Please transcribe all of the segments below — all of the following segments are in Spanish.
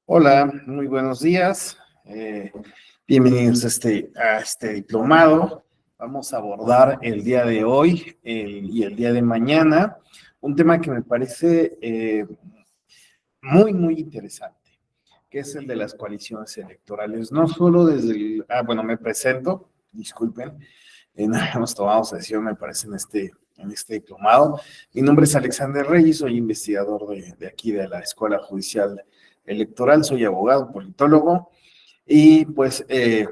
Hola, muy buenos días. Bienvenidos a este diplomado. Vamos a abordar el día de hoy y el día de mañana un tema que me parece muy interesante, que es el de las coaliciones electorales. No solo desde bueno, me presento, disculpen, no hemos tomado sesión, me parece, en este diplomado. Mi nombre es Alexander Reyes, soy investigador de aquí de la Escuela Judicial Electoral, soy abogado, politólogo, y pues el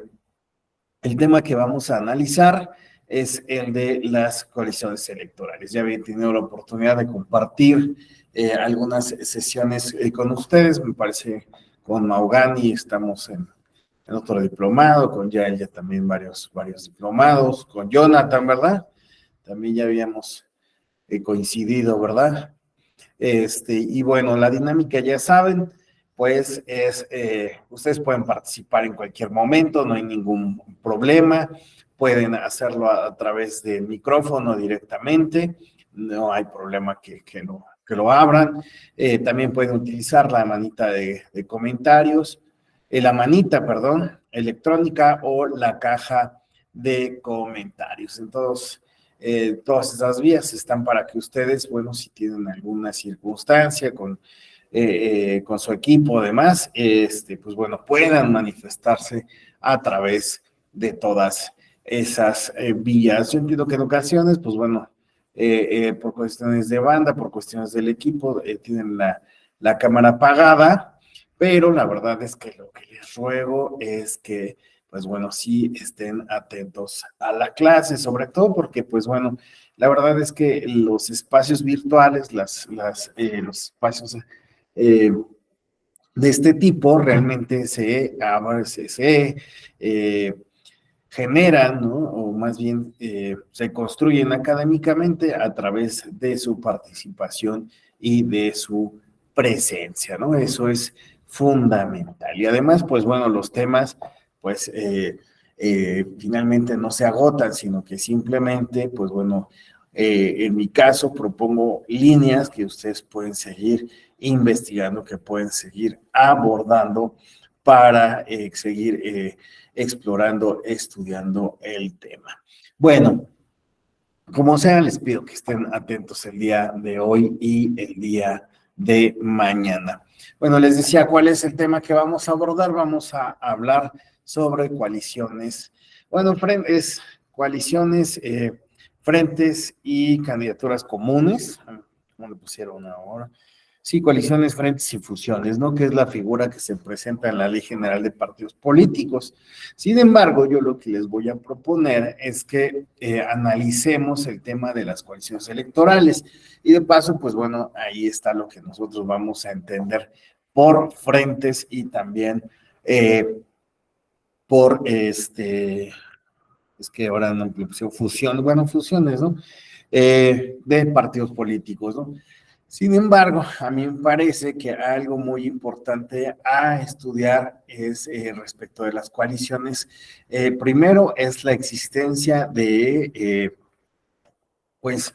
tema que vamos a analizar es el de las coaliciones electorales. Ya había tenido la oportunidad de compartir algunas sesiones con ustedes, me parece con Maugani estamos en otro diplomado, con Yael ya también varios diplomados, con Jonathan, ¿verdad? También ya habíamos coincidido, ¿verdad? Y bueno, la dinámica ya saben, pues ustedes pueden participar en cualquier momento, no hay ningún problema, pueden hacerlo a través del micrófono directamente, no hay problema que lo abran. También pueden utilizar la manita de comentarios, la manita, perdón, electrónica o la caja de comentarios. Entonces, todas esas vías están para que ustedes, bueno, si tienen alguna circunstancia con su equipo, además, pues bueno, puedan manifestarse a través de todas esas vías. Yo entiendo que en ocasiones, pues bueno, por cuestiones de banda, por cuestiones del equipo, tienen la cámara apagada, pero la verdad es que lo que les ruego es que pues bueno, sí estén atentos a la clase, sobre todo porque, pues bueno, la verdad es que los espacios virtuales, los espacios eh, de este tipo realmente se generan, ¿no? O más bien se construyen académicamente a través de su participación y de su presencia, ¿no? Eso es fundamental. Y además, pues bueno, los temas, pues finalmente no se agotan, sino que simplemente, pues bueno, en mi caso propongo líneas que ustedes pueden seguir investigando, que pueden seguir abordando para seguir explorando, estudiando el tema. Bueno, como sea, les pido que estén atentos el día de hoy y el día de mañana. Bueno, les decía cuál es el tema que vamos a abordar. Vamos a hablar sobre coaliciones, bueno, coaliciones, frentes y candidaturas comunes. ¿Cómo le pusieron ahora? Sí, coaliciones, frentes y fusiones, ¿no? Que es la figura que se presenta en la Ley General de Partidos Políticos. Sin embargo, yo lo que les voy a proponer es que analicemos el tema de las coaliciones electorales. Y de paso, pues bueno, ahí está lo que nosotros vamos a entender por frentes y también por es que ahora no le pusieron fusión, bueno, fusiones, ¿no? De partidos políticos, ¿no? Sin embargo, a mí me parece que algo muy importante a estudiar es respecto de las coaliciones. Primero es la existencia de, pues,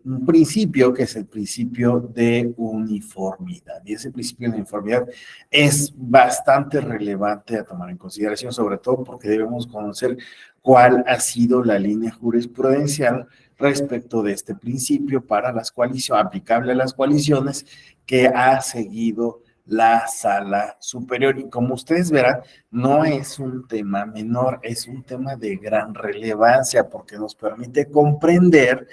un principio que es el principio de uniformidad. Y ese principio de uniformidad es bastante relevante a tomar en consideración, sobre todo porque debemos conocer cuál ha sido la línea jurisprudencial respecto de este principio para las coaliciones, aplicable a las coaliciones que ha seguido la sala superior. Y como ustedes verán, no es un tema menor, es un tema de gran relevancia porque nos permite comprender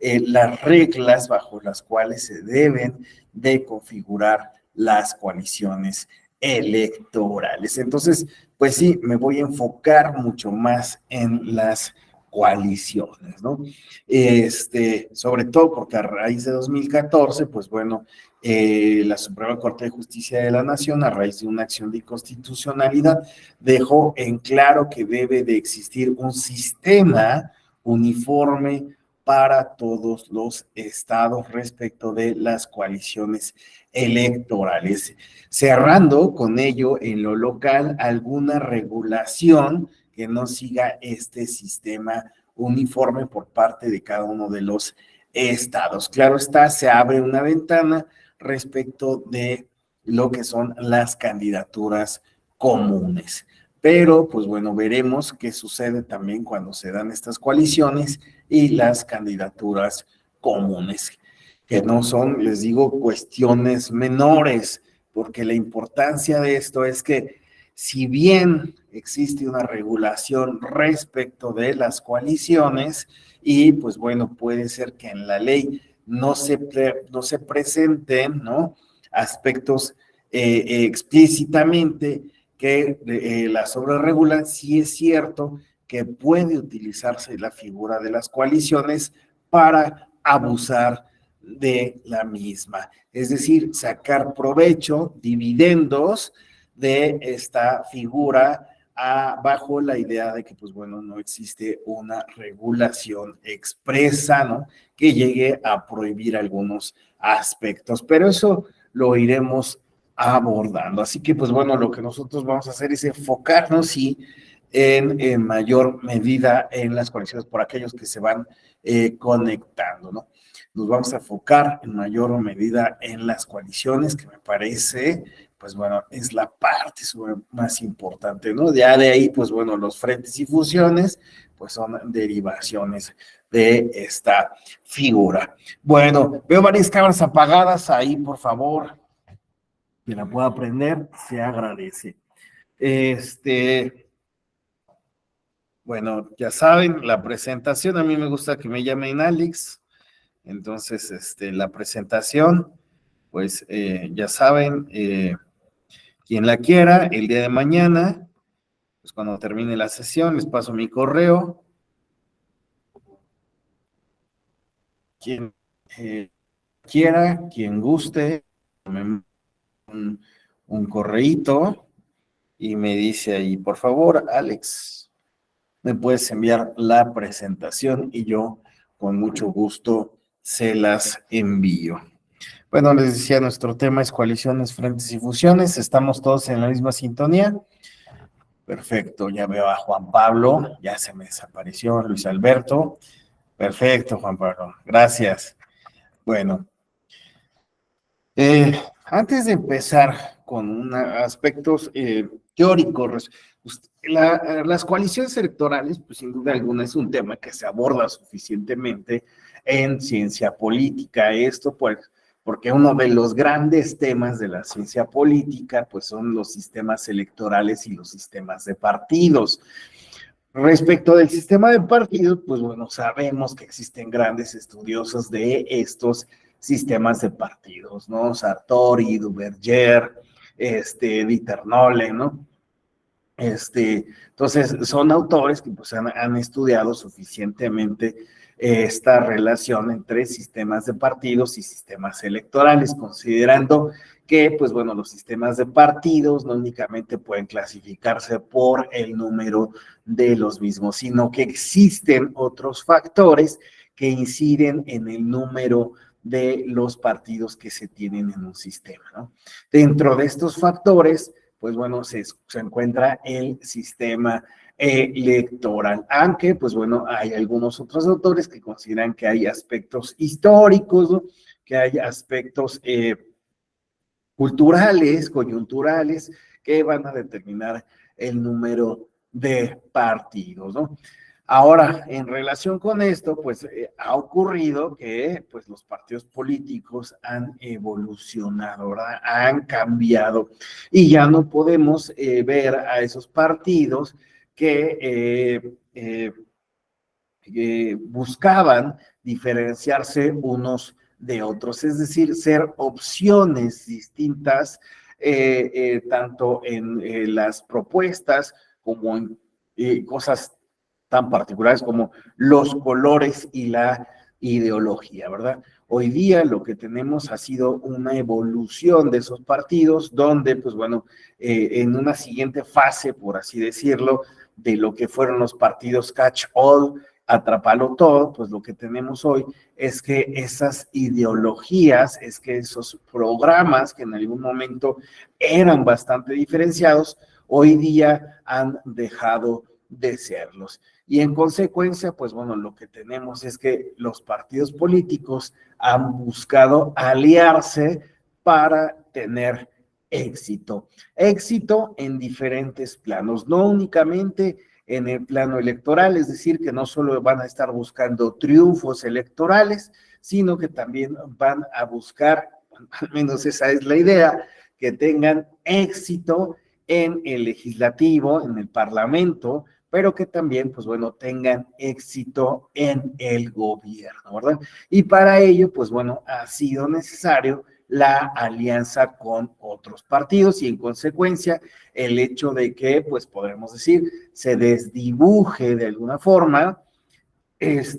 las reglas bajo las cuales se deben de configurar las coaliciones electorales. Entonces, pues sí, me voy a enfocar mucho más en las coaliciones, ¿no? Sobre todo porque a raíz de 2014, pues bueno, la Suprema Corte de Justicia de la Nación, a raíz de una acción de inconstitucionalidad, dejó en claro que debe de existir un sistema uniforme para todos los estados respecto de las coaliciones electorales, cerrando con ello en lo local alguna regulación que no siga este sistema uniforme por parte de cada uno de los estados. Claro está, se abre una ventana respecto de lo que son las candidaturas comunes. Pero, pues bueno, veremos qué sucede también cuando se dan estas coaliciones y las candidaturas comunes, que no son, les digo, cuestiones menores, porque la importancia de esto es que si bien existe una regulación respecto de las coaliciones, y pues bueno, puede ser que en la ley no se presenten, ¿no?, aspectos explícitamente que la sobreregulan, sí es cierto que puede utilizarse la figura de las coaliciones para abusar de la misma, es decir, sacar provecho, dividendos de esta figura bajo la idea de que, pues bueno, no existe una regulación expresa, ¿no?, que llegue a prohibir algunos aspectos, pero eso lo iremos abordando. Así que, pues bueno, lo que nosotros vamos a hacer es enfocarnos, sí, en mayor medida en las conexiones por aquellos que se van conectando, ¿no? Nos vamos a enfocar en mayor medida en las coaliciones, que me parece, pues bueno, es la parte más importante, ¿no? Ya de ahí, pues bueno, los frentes y fusiones, pues son derivaciones de esta figura. Bueno, veo varias cámaras apagadas ahí, por favor, que la pueda prender, se agradece. Bueno, ya saben, la presentación, a mí me gusta que me llamen Alex, entonces, la presentación, pues, ya saben, quien la quiera, el día de mañana, pues cuando termine la sesión, les paso mi correo. Quien quiera, quien guste, me un correíto y me dice ahí, por favor, Alex, me puedes enviar la presentación y yo con mucho gusto se las envío. Bueno, les decía, nuestro tema es coaliciones, frentes y fusiones. ¿Estamos todos en la misma sintonía? Perfecto, ya veo a Juan Pablo, ya se me desapareció Luis Alberto. Perfecto, Juan Pablo, gracias. Bueno, antes de empezar con aspectos teóricos, las coaliciones electorales, pues sin duda alguna es un tema que se aborda suficientemente en ciencia política. Esto, pues, porque uno de los grandes temas de la ciencia política, pues son los sistemas electorales y los sistemas de partidos. Respecto del sistema de partidos, pues bueno, sabemos que existen grandes estudiosos de estos sistemas de partidos, ¿no? Sartori, Duverger, Dieter Nolle, ¿no? Entonces, son autores que pues, han estudiado suficientemente esta relación entre sistemas de partidos y sistemas electorales, considerando que, pues bueno, los sistemas de partidos no únicamente pueden clasificarse por el número de los mismos, sino que existen otros factores que inciden en el número de los partidos que se tienen en un sistema, ¿no? Dentro de estos factores, pues bueno, se encuentra el sistema electoral, aunque pues bueno, hay algunos otros autores que consideran que hay aspectos históricos, ¿no?, que hay aspectos culturales, coyunturales, que van a determinar el número de partidos, ¿no? Ahora, en relación con esto, pues ha ocurrido que pues, los partidos políticos han evolucionado, ¿verdad? Han cambiado y ya no podemos ver a esos partidos que buscaban diferenciarse unos de otros, es decir, ser opciones distintas, tanto en las propuestas como en cosas tan particulares como los colores y la ideología, ¿verdad? Hoy día lo que tenemos ha sido una evolución de esos partidos, donde, pues bueno, en una siguiente fase, por así decirlo, de lo que fueron los partidos catch-all, atrapalo todo, pues lo que tenemos hoy es que esas ideologías, es que esos programas que en algún momento eran bastante diferenciados, hoy día han dejado de serlos. Y en consecuencia, pues bueno, lo que tenemos es que los partidos políticos han buscado aliarse para tener éxito. Éxito en diferentes planos, no únicamente en el plano electoral, es decir, que no solo van a estar buscando triunfos electorales, sino que también van a buscar, al menos esa es la idea, que tengan éxito en el legislativo, en el parlamento, pero que también, pues bueno, tengan éxito en el gobierno, ¿verdad? Y para ello, pues bueno, ha sido necesario la alianza con otros partidos y en consecuencia el hecho de que, pues podemos decir, se desdibuje de alguna forma esa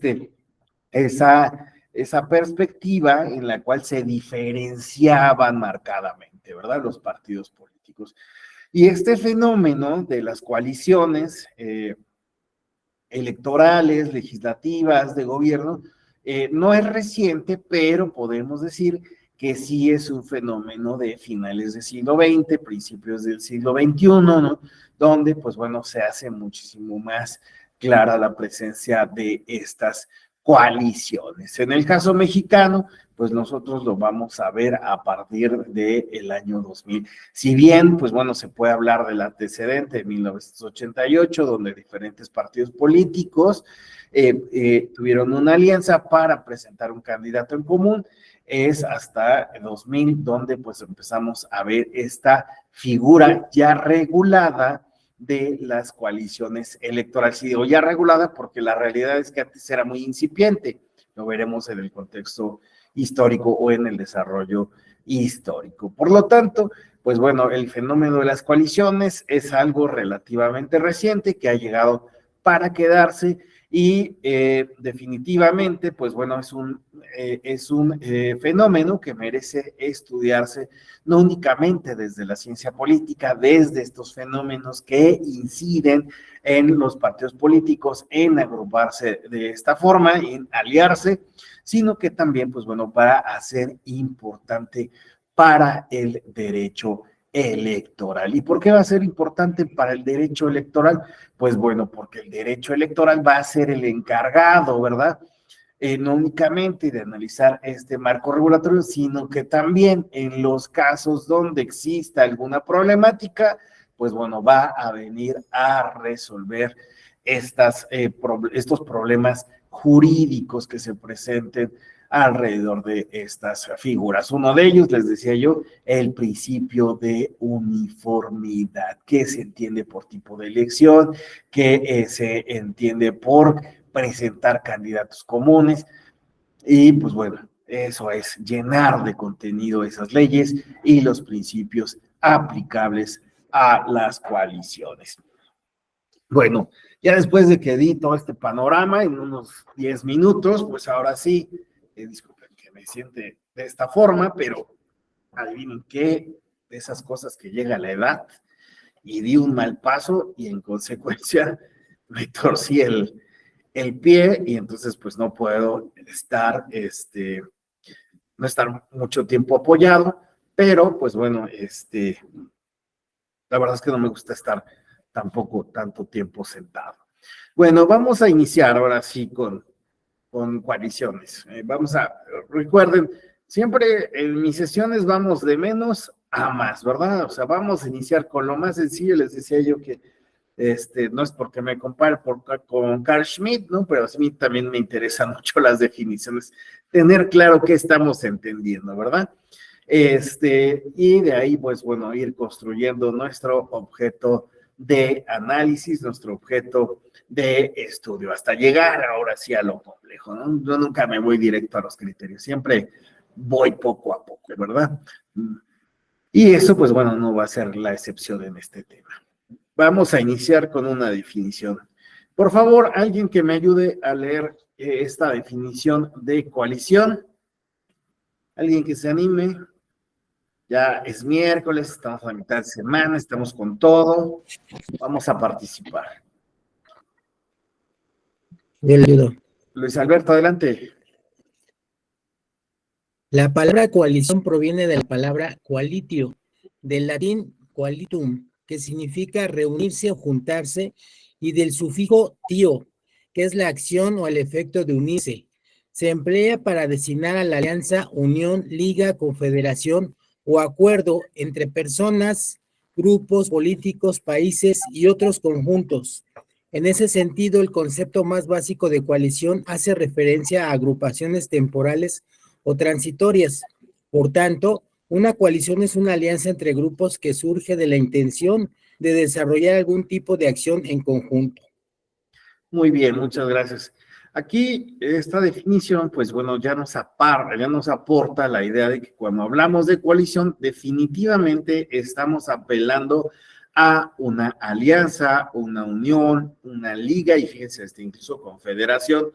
perspectiva en la cual se diferenciaban marcadamente, ¿verdad? Los partidos políticos. Y este fenómeno de las coaliciones electorales, legislativas, de gobierno, no es reciente, pero podemos decir que sí es un fenómeno de finales del siglo XX, principios del siglo XXI, ¿no? Donde, pues bueno, se hace muchísimo más clara la presencia de estas coaliciones. En el caso mexicano, pues nosotros lo vamos a ver a partir del año 2000. Si bien, pues bueno, se puede hablar del antecedente de 1988, donde diferentes partidos políticos tuvieron una alianza para presentar un candidato en común, es hasta 2000 donde pues empezamos a ver esta figura ya regulada de las coaliciones electorales. Y digo ya regulada porque la realidad es que antes era muy incipiente, lo veremos en el contexto histórico o en el desarrollo histórico. Por lo tanto, pues bueno, el fenómeno de las coaliciones es algo relativamente reciente que ha llegado para quedarse y definitivamente, pues bueno, es un fenómeno que merece estudiarse no únicamente desde la ciencia política, desde estos fenómenos que inciden en los partidos políticos, en agruparse de esta forma, en aliarse, sino que también, pues bueno, va a ser importante para el derecho electoral. ¿Y por qué va a ser importante para el derecho electoral? Pues bueno, porque el derecho electoral va a ser el encargado, ¿verdad? No únicamente de analizar este marco regulatorio, sino que también en los casos donde exista alguna problemática, pues bueno, va a venir a resolver estos problemas jurídicos que se presenten alrededor de estas figuras. Uno de ellos, les decía yo, el principio de uniformidad, que se entiende por tipo de elección, que se entiende por presentar candidatos comunes y pues bueno, eso es llenar de contenido esas leyes y los principios aplicables a las coaliciones. Bueno, ya después de que di todo este panorama en unos 10 minutos, pues ahora sí, disculpen que me siente de esta forma, pero adivinen qué, de esas cosas que llega a la edad y di un mal paso y en consecuencia me torcí el pie y entonces pues no puedo estar, no estar mucho tiempo apoyado, pero pues bueno, la verdad es que no me gusta estar tampoco tanto tiempo sentado. Bueno, vamos a iniciar ahora sí con coaliciones. Recuerden, siempre en mis sesiones vamos de menos a más, ¿verdad? O sea, vamos a iniciar con lo más sencillo, les decía yo que no es porque me compare con Carl Schmitt, ¿no? Pero a mí también me interesan mucho las definiciones, tener claro qué estamos entendiendo, ¿verdad? Y de ahí, pues bueno, ir construyendo nuestro objeto de análisis, nuestro objeto de estudio, hasta llegar ahora sí a lo complejo, ¿no? Yo nunca me voy directo a los criterios, siempre voy poco a poco, ¿verdad? Y eso, pues bueno, no va a ser la excepción en este tema. Vamos a iniciar con una definición. Por favor, alguien que me ayude a leer esta definición de coalición. Alguien que se anime. Ya es miércoles, estamos a la mitad de semana, estamos con todo. Vamos a participar. Yo le ayudo. Luis Alberto, adelante. La palabra coalición proviene de la palabra coalitio, del latín coalitum, que significa reunirse o juntarse, y del sufijo tio, que es la acción o el efecto de unirse. Se emplea para designar a la alianza, unión, liga, confederación o acuerdo entre personas, grupos políticos, países y otros conjuntos. En ese sentido, el concepto más básico de coalición hace referencia a agrupaciones temporales o transitorias. Por tanto, una coalición es una alianza entre grupos que surge de la intención de desarrollar algún tipo de acción en conjunto. Muy bien, muchas gracias. Aquí esta definición, pues bueno, ya nos aporta la idea de que cuando hablamos de coalición, definitivamente estamos apelando a una alianza, una unión, una liga, y fíjense, incluso confederación,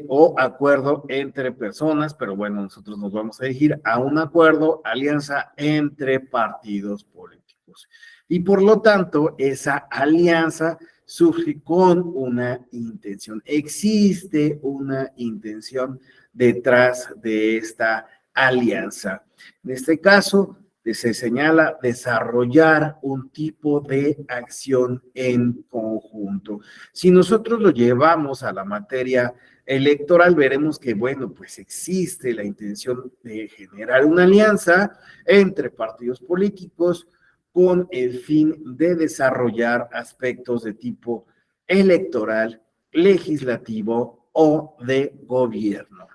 o acuerdo entre personas, pero bueno, nosotros nos vamos a dirigir a un acuerdo, alianza entre partidos políticos. Y por lo tanto, esa alianza surge con una intención. Existe una intención detrás de esta alianza. En este caso, se señala desarrollar un tipo de acción en conjunto. Si nosotros lo llevamos a la materia electoral, veremos que, bueno, pues existe la intención de generar una alianza entre partidos políticos con el fin de desarrollar aspectos de tipo electoral, legislativo o de gobierno.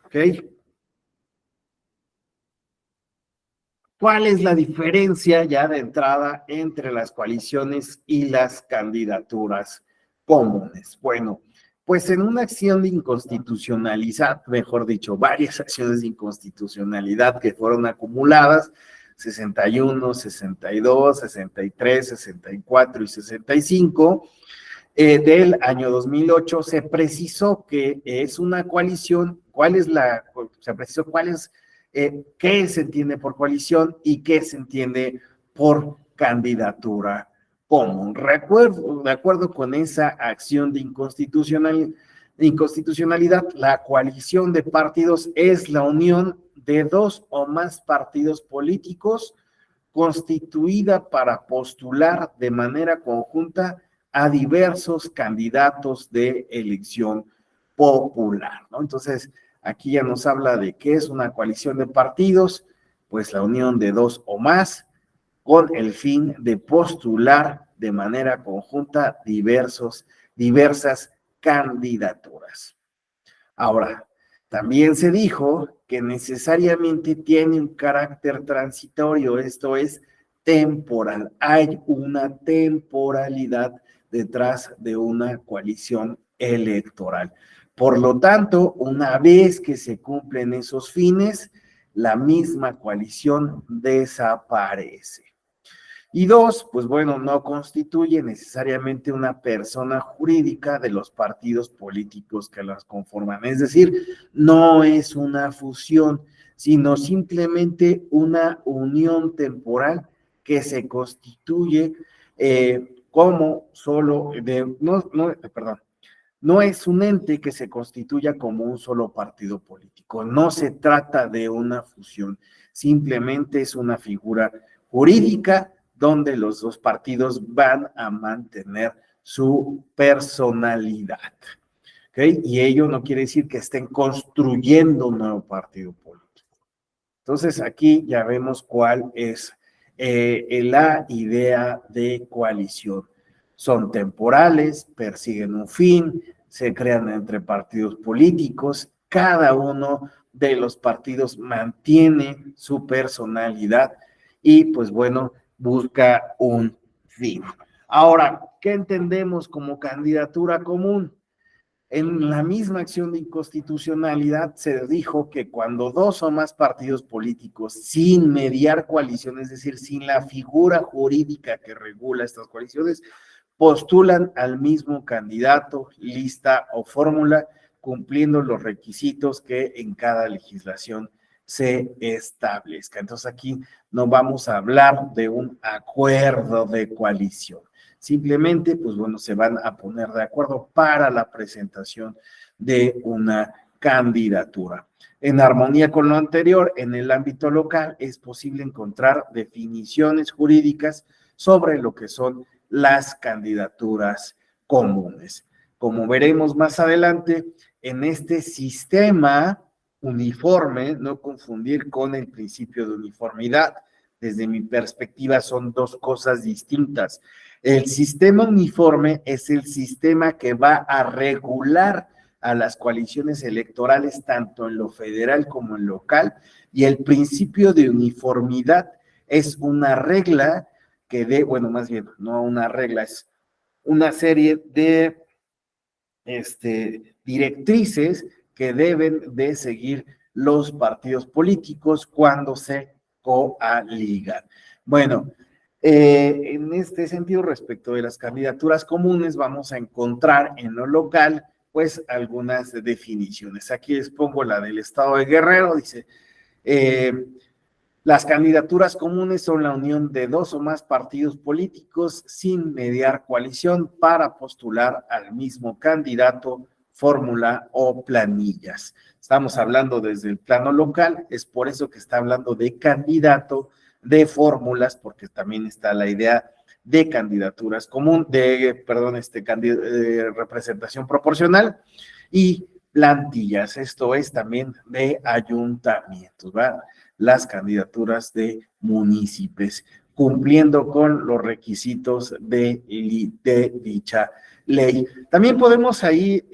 ¿Ok? ¿Cuál es la diferencia ya de entrada entre las coaliciones y las candidaturas comunes? Bueno, pues en una acción de inconstitucionalidad, mejor dicho, varias acciones de inconstitucionalidad que fueron acumuladas, 61, 62, 63, 64 y 65, del año 2008, se precisó que es una coalición, se precisó qué se entiende por coalición y qué se entiende por candidatura común. De acuerdo con esa acción de inconstitucionalidad, la coalición de partidos es la unión de dos o más partidos políticos constituida para postular de manera conjunta a diversos candidatos de elección popular, ¿no? Entonces, aquí ya nos habla de qué es una coalición de partidos, pues la unión de dos o más con el fin de postular de manera conjunta diversas candidaturas. Ahora, también se dijo que necesariamente tiene un carácter transitorio, esto es temporal. Hay una temporalidad detrás de una coalición electoral. Por lo tanto, una vez que se cumplen esos fines, la misma coalición desaparece. Y dos, pues bueno, no constituye necesariamente una persona jurídica de los partidos políticos que las conforman. Es decir, no es una fusión, sino simplemente una unión temporal que se constituye como solo no es un ente que se constituya como un solo partido político. No se trata de una fusión, simplemente es una figura jurídica donde los dos partidos van a mantener su personalidad. ¿Okay? Y ello no quiere decir que estén construyendo un nuevo partido político. Entonces, aquí ya vemos cuál es la idea de coalición. Son temporales, persiguen un fin, se crean entre partidos políticos, cada uno de los partidos mantiene su personalidad y pues bueno, busca un fin. Ahora, ¿qué entendemos como candidatura común? En la misma acción de inconstitucionalidad se dijo que cuando dos o más partidos políticos, sin mediar coalición, es decir, sin la figura jurídica que regula estas coaliciones, postulan al mismo candidato, lista o fórmula, cumpliendo los requisitos que en cada legislación se establezca. Entonces aquí no vamos a hablar de un acuerdo de coalición. Simplemente, pues bueno, se van a poner de acuerdo para la presentación de una candidatura. En armonía con lo anterior, en el ámbito local es posible encontrar definiciones jurídicas sobre lo que son las candidaturas comunes. Como veremos más adelante, en este sistema uniforme, no confundir con el principio de uniformidad. Desde mi perspectiva son dos cosas distintas. El sistema uniforme es el sistema que va a regular a las coaliciones electorales tanto en lo federal como en local, y el principio de uniformidad es una regla bueno, más bien, no una regla, es una serie de directrices que deben de seguir los partidos políticos cuando se coaligan. Bueno, en este sentido, respecto de las candidaturas comunes, vamos a encontrar en lo local, pues, algunas definiciones. Aquí les pongo la del estado de Guerrero, dice, las candidaturas comunes son la unión de dos o más partidos políticos sin mediar coalición para postular al mismo candidato, fórmula o planillas. Estamos hablando desde el plano local, es por eso que está hablando de candidato, de fórmulas, porque también está la idea de candidaturas común, representación proporcional y plantillas. Esto es también de ayuntamientos, ¿va? Las candidaturas de municipios, cumpliendo con los requisitos de dicha ley. También podemos ahí,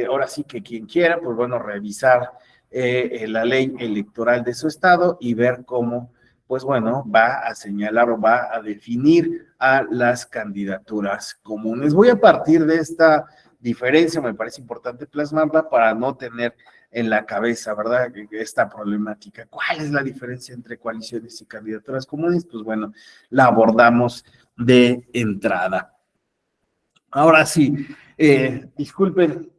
ahora sí que quien quiera, pues bueno, revisar la ley electoral de su estado y ver cómo, pues bueno, va a señalar o va a definir a las candidaturas comunes. Voy a partir de esta diferencia, me parece importante plasmarla para no tener en la cabeza, ¿verdad? Esta problemática. ¿Cuál es la diferencia entre coaliciones y candidaturas comunes? Pues bueno, la abordamos de entrada. Ahora sí, disculpen,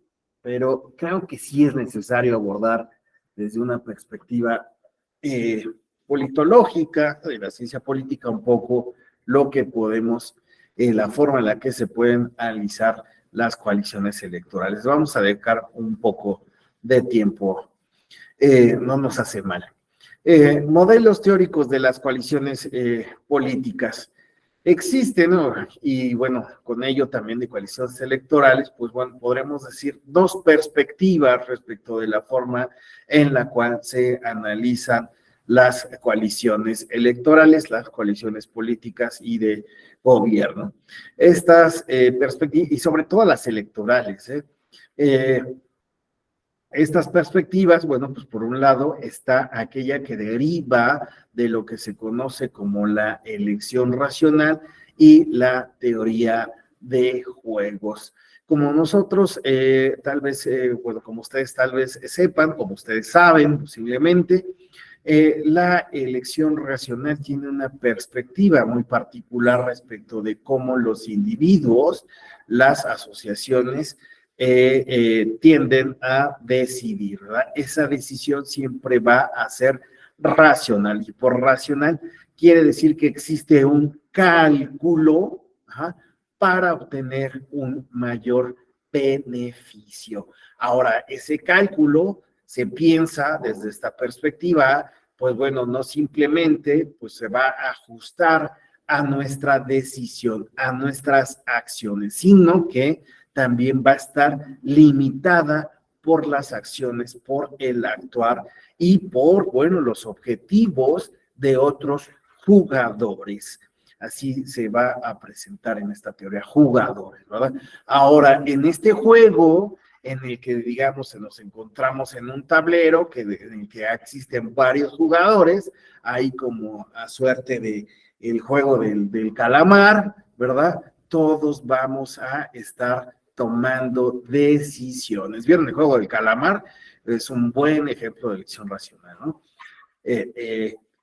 pero creo que sí es necesario abordar desde una perspectiva politológica, de la ciencia política, un poco lo que podemos, la forma en la que se pueden analizar las coaliciones electorales. Vamos a dedicar un poco de tiempo, no nos hace mal. Modelos teóricos de las coaliciones políticas. Existen, ¿no? Y bueno, con ello también de coaliciones electorales, pues bueno, podremos decir dos perspectivas respecto de la forma en la cual se analizan las coaliciones electorales, las coaliciones políticas y de gobierno. Estas perspectivas, y sobre todo las electorales, estas perspectivas, bueno, pues por un lado está aquella que deriva de lo que se conoce como la elección racional y la teoría de juegos. Como nosotros, tal vez, bueno, como ustedes tal vez sepan, como ustedes saben posiblemente, la elección racional tiene una perspectiva muy particular respecto de cómo los individuos, las asociaciones, tienden a decidir, ¿verdad? Esa decisión siempre va a ser racional, y por racional quiere decir que existe un cálculo, ¿ajá?, para obtener un mayor beneficio. Ahora, ese cálculo se piensa desde esta perspectiva, pues bueno, no simplemente pues se va a ajustar a nuestra decisión, a nuestras acciones, sino que también va a estar limitada por las acciones, por el actuar y por, bueno, los objetivos de otros jugadores. Así se va a presentar en esta teoría, jugadores, ¿verdad? Ahora, en este juego, en el que, digamos, nos encontramos en un tablero en el que existen varios jugadores, hay como a suerte de el juego del calamar, ¿verdad? Todos vamos a estar tomando decisiones. ¿Vieron el juego del calamar? Es un buen ejemplo de elección racional, ¿no?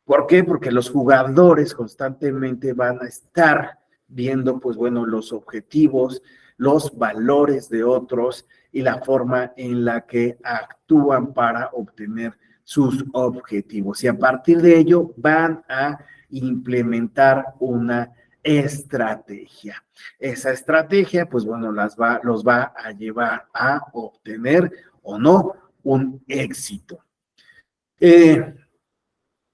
¿Por qué? Porque los jugadores constantemente van a estar viendo, pues bueno, los objetivos, los valores de otros y la forma en la que actúan para obtener sus objetivos. Y a partir de ello van a implementar una estrategia. Esa estrategia, pues bueno, los va a llevar a obtener o no un éxito.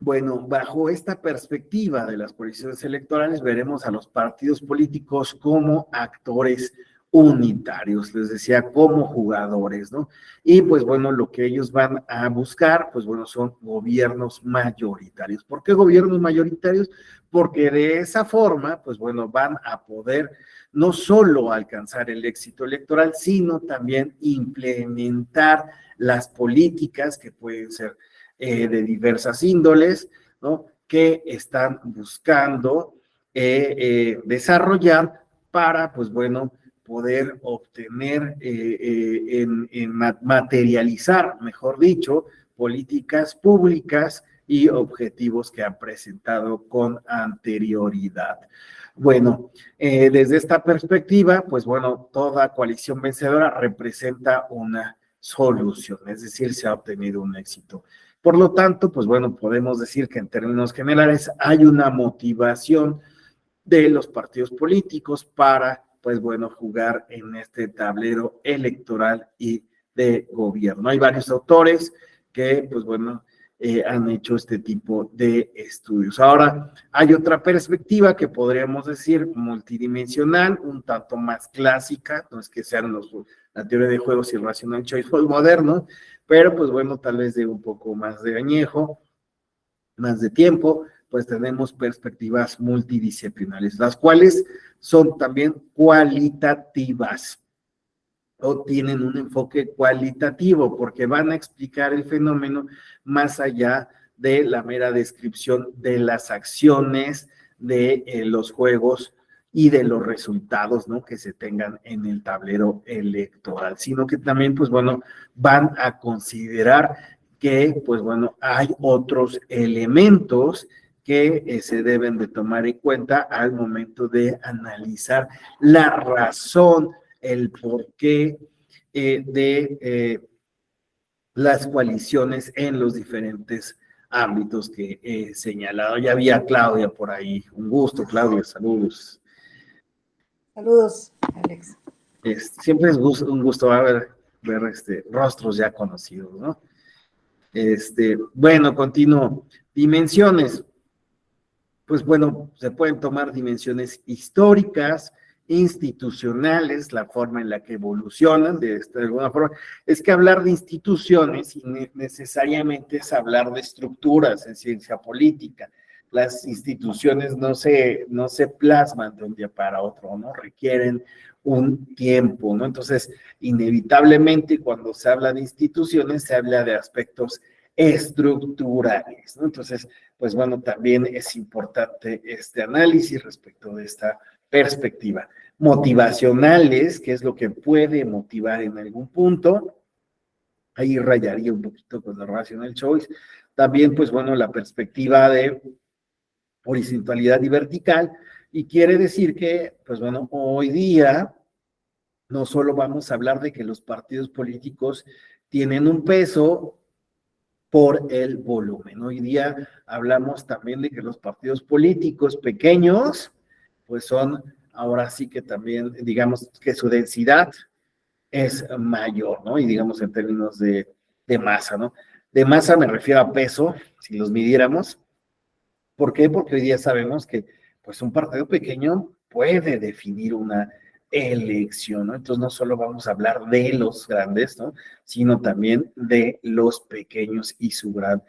Bueno, bajo esta perspectiva de las coaliciones electorales, veremos a los partidos políticos como actores unitarios, les decía, como jugadores, ¿no? Y pues bueno, lo que ellos van a buscar, pues bueno, son gobiernos mayoritarios. ¿Por qué gobiernos mayoritarios? Porque de esa forma, pues bueno, van a poder no solo alcanzar el éxito electoral, sino también implementar las políticas que pueden ser de diversas índoles, ¿no? Que están buscando desarrollar para, pues bueno, poder obtener, materializar, mejor dicho, políticas públicas y objetivos que han presentado con anterioridad. Bueno, desde esta perspectiva, pues bueno, toda coalición vencedora representa una solución, es decir, se ha obtenido un éxito. Por lo tanto, pues bueno, podemos decir que en términos generales hay una motivación de los partidos políticos para, pues bueno, jugar en este tablero electoral y de gobierno. Hay varios autores que, pues bueno, han hecho este tipo de estudios. Ahora, hay otra perspectiva que podríamos decir multidimensional, un tanto más clásica, no es que sean la teoría de juegos y el rational choice moderno, pero pues bueno, tal vez de un poco más de añejo, más de tiempo, pues tenemos perspectivas multidisciplinares, las cuales son también cualitativas o tienen un enfoque cualitativo, porque van a explicar el fenómeno más allá de la mera descripción de las acciones de los juegos y de los resultados, ¿no? Que se tengan en el tablero electoral, sino que también, pues bueno, van a considerar que, pues bueno, hay otros elementos que se deben de tomar en cuenta al momento de analizar la razón, el porqué de las coaliciones en los diferentes ámbitos que he señalado. Ya había Claudia por ahí. Un gusto, Claudia, saludos. Saludos, Alex. Siempre es un gusto ver rostros ya conocidos, ¿no? Bueno, continúo. Dimensiones. Pues bueno, se pueden tomar dimensiones históricas, institucionales, la forma en la que evolucionan, de alguna forma. Es que hablar de instituciones necesariamente es hablar de estructuras en ciencia política. Las instituciones no se plasman de un día para otro, ¿no? Requieren un tiempo, ¿no? Entonces, inevitablemente, cuando se habla de instituciones, se habla de aspectos estructurales, ¿no? Entonces, pues bueno, también es importante este análisis respecto de esta perspectiva. Motivacionales, que es lo que puede motivar en algún punto, ahí rayaría un poquito con la rational choice. También, pues bueno, la perspectiva de horizontalidad y vertical, y quiere decir que, pues bueno, hoy día no solo vamos a hablar de que los partidos políticos tienen un peso por el volumen. Hoy día hablamos también de que los partidos políticos pequeños, pues son ahora sí que también, digamos que su densidad es mayor, ¿no? Y digamos en términos de masa, ¿no? De masa me refiero a peso, si los midiéramos. ¿Por qué? Porque hoy día sabemos que pues un partido pequeño puede definir una elección, ¿no? Entonces no solo vamos a hablar de los grandes, ¿no? Sino también de los pequeños y su gran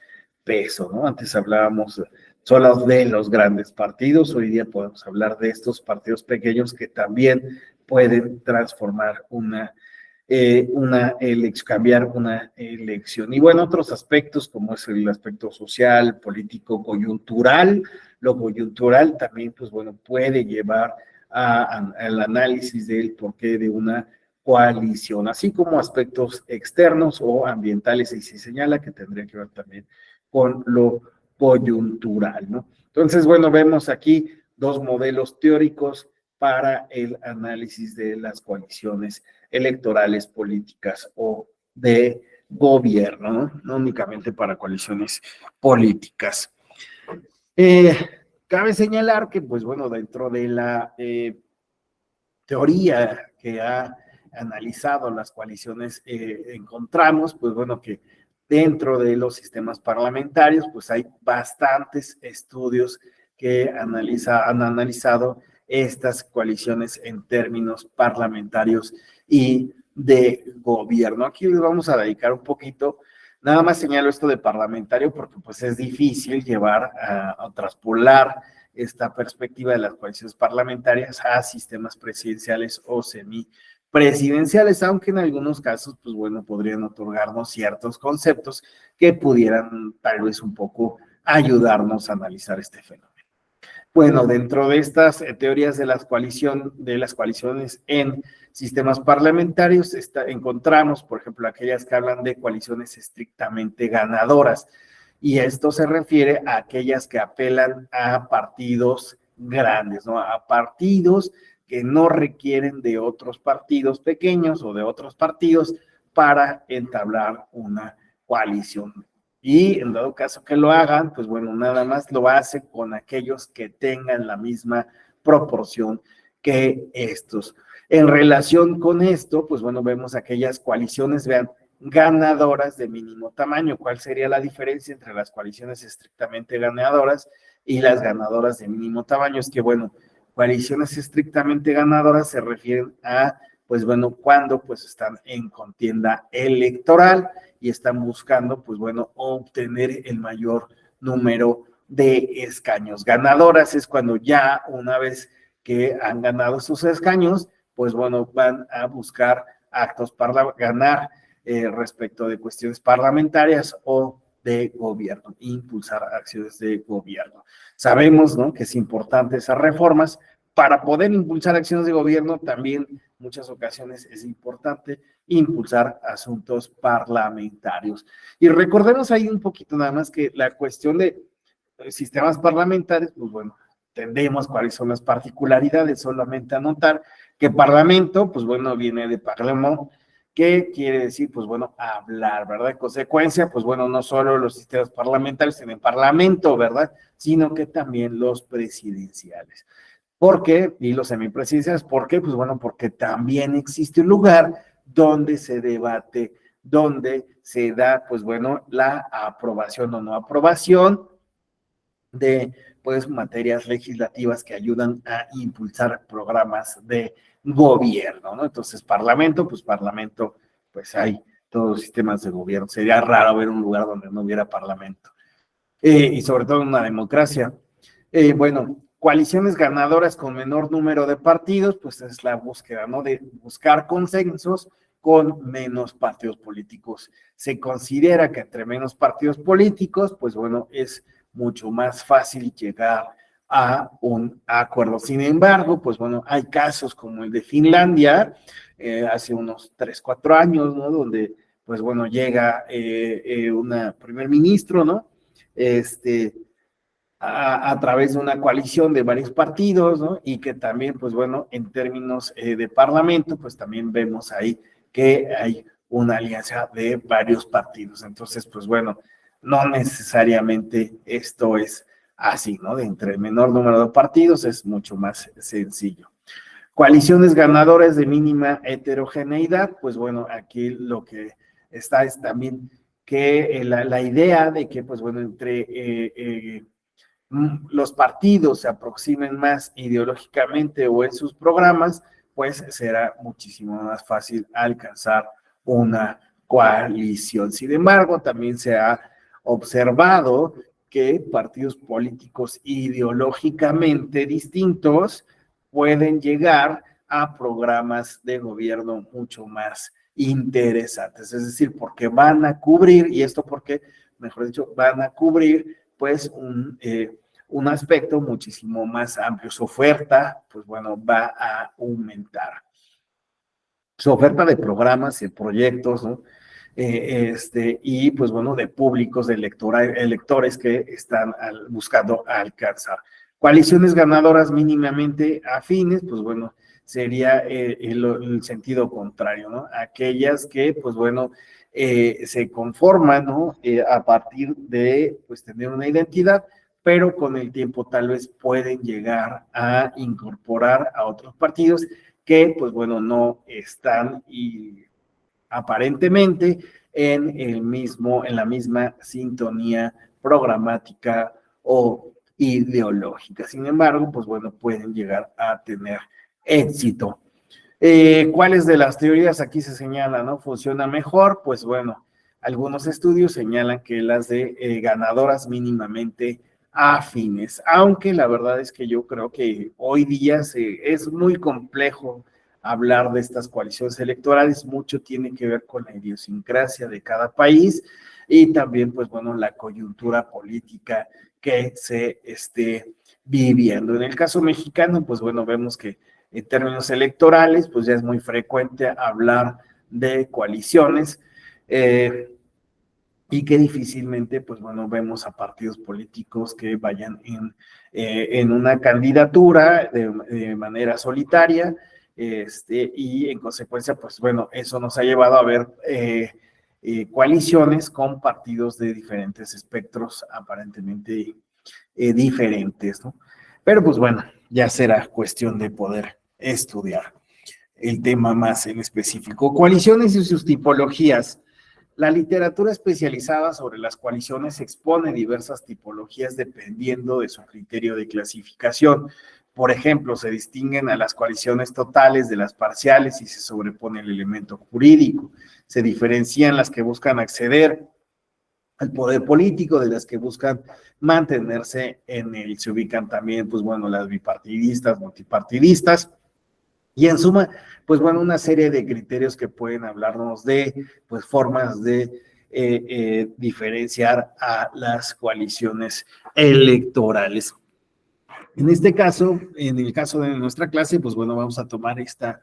peso, ¿no? Antes hablábamos solo de los grandes partidos, hoy día podemos hablar de estos partidos pequeños que también pueden transformar cambiar una elección. Y bueno, otros aspectos como es el aspecto social, político, coyuntural, lo coyuntural también, pues bueno, puede llevar al análisis del porqué de una coalición, así como aspectos externos o ambientales, y se señala que tendría que ver también con lo coyuntural, ¿no? Entonces, bueno, vemos aquí dos modelos teóricos para el análisis de las coaliciones electorales, políticas o de gobierno, ¿no? No únicamente para coaliciones políticas. Cabe señalar que, pues bueno, dentro de la teoría que ha analizado las coaliciones, encontramos, pues bueno, que dentro de los sistemas parlamentarios, pues hay bastantes estudios que han analizado estas coaliciones en términos parlamentarios y de gobierno. Aquí les vamos a dedicar un poquito, nada más señalo esto de parlamentario porque pues es difícil llevar a traspolar esta perspectiva de las coaliciones parlamentarias a sistemas presidenciales o semipresidenciales, aunque en algunos casos, pues bueno, podrían otorgarnos ciertos conceptos que pudieran tal vez un poco ayudarnos a analizar este fenómeno. Bueno, dentro de estas teorías de las coaliciones en sistemas parlamentarios, encontramos, por ejemplo, aquellas que hablan de coaliciones estrictamente ganadoras, y esto se refiere a aquellas que apelan a partidos grandes, ¿no? A partidos que no requieren de otros partidos pequeños o de otros partidos para entablar una coalición. Y en dado caso que lo hagan, pues bueno, nada más lo hacen con aquellos que tengan la misma proporción que estos. En relación con esto, pues bueno, vemos aquellas coaliciones, vean, ganadoras de mínimo tamaño. ¿Cuál sería la diferencia entre las coaliciones estrictamente ganadoras y las ganadoras de mínimo tamaño? Es que, bueno, coaliciones estrictamente ganadoras se refieren a, pues bueno, cuando pues están en contienda electoral y están buscando, pues bueno, obtener el mayor número de escaños. Ganadoras es cuando ya una vez que han ganado sus escaños, pues bueno, van a buscar actos para ganar respecto de cuestiones parlamentarias o de gobierno, impulsar acciones de gobierno. Sabemos, ¿no?, que es importante esas reformas. Para poder impulsar acciones de gobierno, también muchas ocasiones es importante impulsar asuntos parlamentarios. Y recordemos ahí un poquito nada más que la cuestión de sistemas parlamentarios, pues bueno, entendemos cuáles son las particularidades, solamente anotar que parlamento, pues bueno, viene de parlement, que quiere decir, pues bueno, hablar, ¿verdad? En consecuencia, pues bueno, no solo los sistemas parlamentarios tienen parlamento, ¿verdad?, sino que también los presidenciales. ¿Por qué? Y los semipresidenciales, ¿por qué? Pues bueno, porque también existe un lugar donde se debate, donde se da, pues bueno, la aprobación o no aprobación de, pues, materias legislativas que ayudan a impulsar programas de gobierno, ¿no? Entonces, parlamento, pues hay todos los sistemas de gobierno. Sería raro ver un lugar donde no hubiera parlamento. Y sobre todo en una democracia. Bueno, coaliciones ganadoras con menor número de partidos, pues es la búsqueda, ¿no?, de buscar consensos con menos partidos políticos. Se considera que entre menos partidos políticos, pues bueno, es mucho más fácil llegar a un acuerdo. Sin embargo, pues bueno, hay casos como el de Finlandia, hace unos 3, 4 años, ¿no?, donde, pues bueno, llega una primer ministro, ¿no?, a través de una coalición de varios partidos, ¿no?, y que también, pues bueno, en términos de parlamento, pues también vemos ahí que hay una alianza de varios partidos. Entonces, pues bueno, no necesariamente esto es así, ¿no? De entre menor número de partidos es mucho más sencillo. Coaliciones ganadoras de mínima heterogeneidad, pues bueno, aquí lo que está es también que la idea de que, pues bueno, entre los partidos se aproximen más ideológicamente o en sus programas, pues será muchísimo más fácil alcanzar una coalición. Sin embargo, también se ha observado que partidos políticos ideológicamente distintos pueden llegar a programas de gobierno mucho más interesantes, es decir, porque van a cubrir, y esto porque, mejor dicho, van a cubrir pues un aspecto muchísimo más amplio. Su oferta, pues bueno, va a aumentar. Su oferta de programas y proyectos, ¿no? Y pues bueno, de públicos, de electores que están buscando alcanzar. Coaliciones ganadoras mínimamente afines, pues bueno, sería el sentido contrario, ¿no? Aquellas que, pues bueno, se conforman, ¿no? A partir de, pues, tener una identidad, pero con el tiempo tal vez pueden llegar a incorporar a otros partidos que, pues bueno, no están y aparentemente en la misma sintonía programática o ideológica. Sin embargo, pues bueno, pueden llegar a tener éxito. ¿Cuáles de las teorías aquí se señalan, no? ¿Funciona mejor? Pues bueno, algunos estudios señalan que las de ganadoras mínimamente afines, aunque la verdad es que yo creo que hoy día es muy complejo hablar de estas coaliciones electorales, mucho tiene que ver con la idiosincrasia de cada país y también, pues bueno, la coyuntura política que se esté viviendo. En el caso mexicano, pues bueno, vemos que en términos electorales, pues ya es muy frecuente hablar de coaliciones y que difícilmente, pues bueno, vemos a partidos políticos que vayan en una candidatura de manera solitaria, y en consecuencia, pues bueno, eso nos ha llevado a ver coaliciones con partidos de diferentes espectros aparentemente diferentes, ¿no? Pero pues bueno, ya será cuestión de poder estudiar el tema más en específico. Coaliciones y sus tipologías. La literatura especializada sobre las coaliciones expone diversas tipologías dependiendo de su criterio de clasificación. Por ejemplo, se distinguen a las coaliciones totales de las parciales y se sobrepone el elemento jurídico. Se diferencian las que buscan acceder al poder político, de las que buscan mantenerse en él. Se ubican también, pues bueno, las bipartidistas, multipartidistas, y en suma, pues bueno, una serie de criterios que pueden hablarnos de, pues, formas de diferenciar a las coaliciones electorales. En este caso, en el caso de nuestra clase, pues bueno, vamos a tomar esta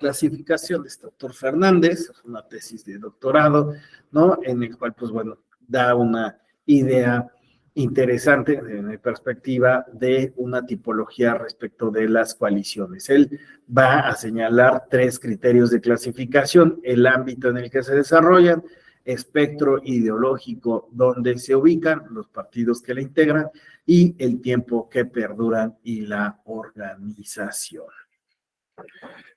clasificación de este doctor Fernández, una tesis de doctorado, ¿no? En el cual, pues bueno, da una idea interesante en mi perspectiva de una tipología respecto de las coaliciones. Él va a señalar 3 criterios de clasificación: el ámbito en el que se desarrollan, espectro ideológico donde se ubican los partidos que la integran y el tiempo que perduran y la organización.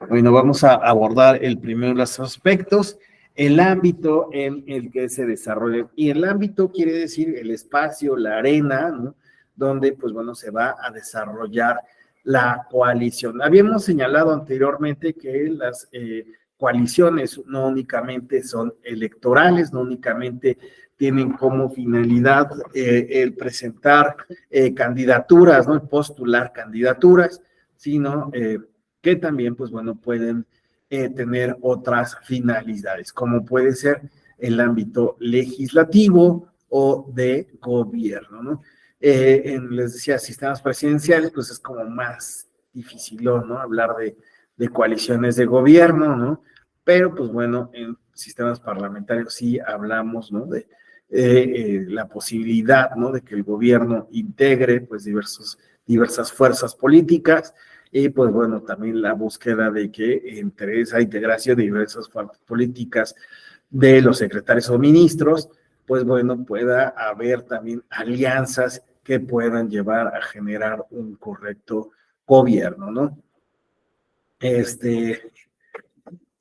Bueno, vamos a abordar el primero de los aspectos, el ámbito en el que se desarrolla. Y el ámbito quiere decir el espacio, la arena, ¿no? Donde, pues bueno, se va a desarrollar la coalición. Habíamos señalado anteriormente que las coaliciones no únicamente son electorales, no únicamente tienen como finalidad el presentar candidaturas, ¿no? El postular candidaturas, sino que también, pues bueno, pueden tener otras finalidades, como puede ser el ámbito legislativo o de gobierno, ¿no? Les decía, sistemas presidenciales, pues es como más difícil, ¿no? Hablar de coaliciones de gobierno, ¿no? Pero, pues bueno, en sistemas parlamentarios sí hablamos, ¿no? De la posibilidad, ¿no? De que el gobierno integre, pues, diversas fuerzas políticas, y pues bueno, también la búsqueda de que entre esa integración de diversas fuerzas políticas de los secretarios o ministros, pues bueno, pueda haber también alianzas que puedan llevar a generar un correcto gobierno, ¿no?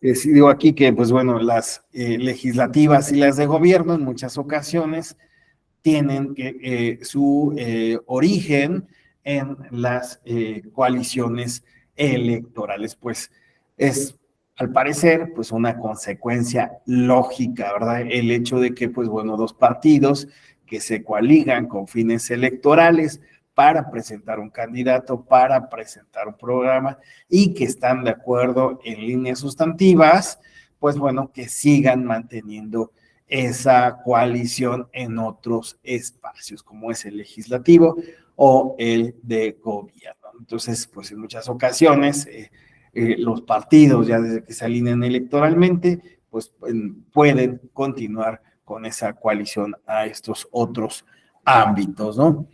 Digo aquí que, pues bueno, las legislativas y las de gobierno en muchas ocasiones tienen su origen en las coaliciones electorales, pues es al parecer pues una consecuencia lógica, ¿verdad? El hecho de que pues bueno, 2 partidos que se coaligan con fines electorales para presentar un candidato, para presentar un programa y que están de acuerdo en líneas sustantivas, pues bueno, que sigan manteniendo esa coalición en otros espacios, como es el legislativo o el de gobierno. Entonces, pues en muchas ocasiones, los partidos, ya desde que se alinean electoralmente, pues pueden continuar con esa coalición a estos otros ámbitos, ¿no?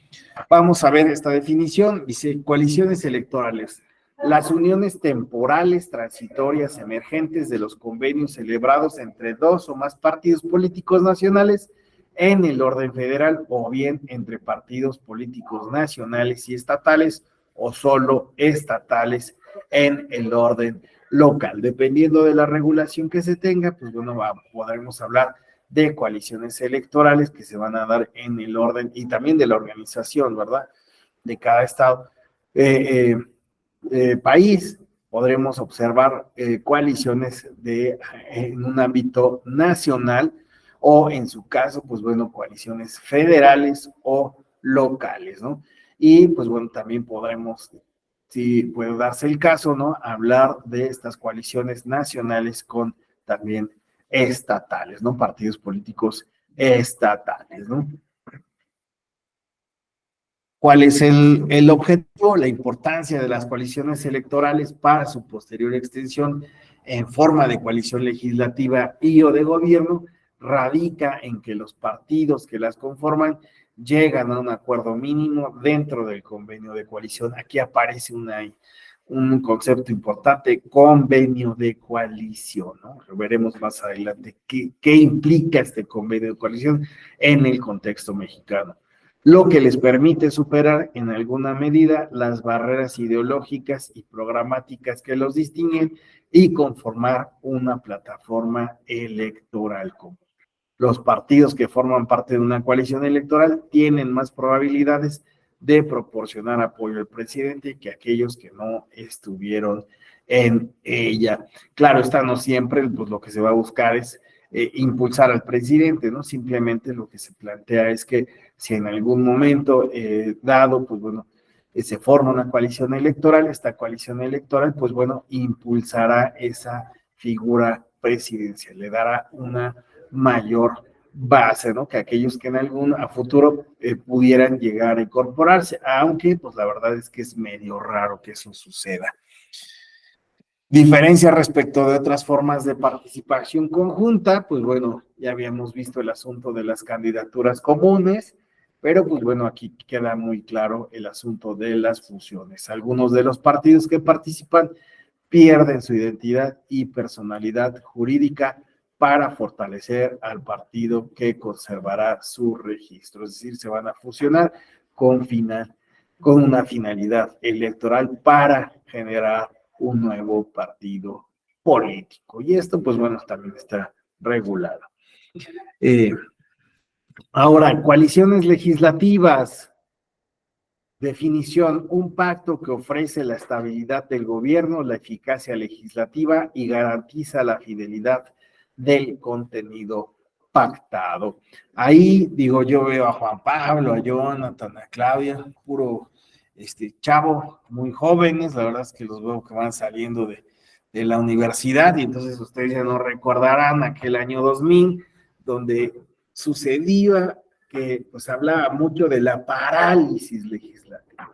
Vamos a ver esta definición. Dice, coaliciones electorales: las uniones temporales, transitorias, emergentes de los convenios celebrados entre 2 o más partidos políticos nacionales en el orden federal, o bien entre partidos políticos nacionales y estatales, o solo estatales en el orden local. Dependiendo de la regulación que se tenga, pues bueno, podremos hablar de coaliciones electorales que se van a dar en el orden y también de la organización, ¿verdad? De cada estado. País, podremos observar coaliciones en un ámbito nacional o en su caso, pues bueno, coaliciones federales o locales, ¿no? Y pues bueno, también podremos, si puede darse el caso, ¿no? Hablar de estas coaliciones nacionales con también estatales, ¿no? Partidos políticos estatales, ¿no? ¿Cuál es el objetivo? La importancia de las coaliciones electorales para su posterior extensión en forma de coalición legislativa y o de gobierno radica en que los partidos que las conforman llegan a un acuerdo mínimo dentro del convenio de coalición. Aquí aparece un concepto importante, convenio de coalición, ¿no? Lo veremos más adelante qué implica este convenio de coalición en el contexto mexicano, lo que les permite superar en alguna medida las barreras ideológicas y programáticas que los distinguen y conformar una plataforma electoral común. Los partidos que forman parte de una coalición electoral tienen más probabilidades de proporcionar apoyo al presidente que aquellos que no estuvieron en ella. Claro está, no siempre, pues lo que se va a buscar es impulsar al presidente, ¿no? Simplemente lo que se plantea es que si en algún momento dado, pues bueno, se forma una coalición electoral, esta coalición electoral, pues bueno, impulsará esa figura presidencial, le dará una mayor base, ¿no? Que aquellos que en a futuro pudieran llegar a incorporarse, aunque pues la verdad es que es medio raro que eso suceda. Diferencia respecto de otras formas de participación conjunta, pues bueno, ya habíamos visto el asunto de las candidaturas comunes, pero pues bueno, aquí queda muy claro el asunto de las fusiones. Algunos de los partidos que participan pierden su identidad y personalidad jurídica para fortalecer al partido que conservará su registro, es decir, se van a fusionar con una finalidad electoral para generar un nuevo partido político. Y esto, pues bueno, también está regulado. Ahora, coaliciones legislativas. Definición: un pacto que ofrece la estabilidad del gobierno, la eficacia legislativa y garantiza la fidelidad del contenido pactado. Ahí, digo, yo veo a Juan Pablo, a Jonathan, a Claudia, puro chavo, muy jóvenes, la verdad es que los veo que van saliendo de la universidad y entonces ustedes ya no recordarán aquel año 2000, donde sucedía que pues hablaba mucho de la parálisis legislativa.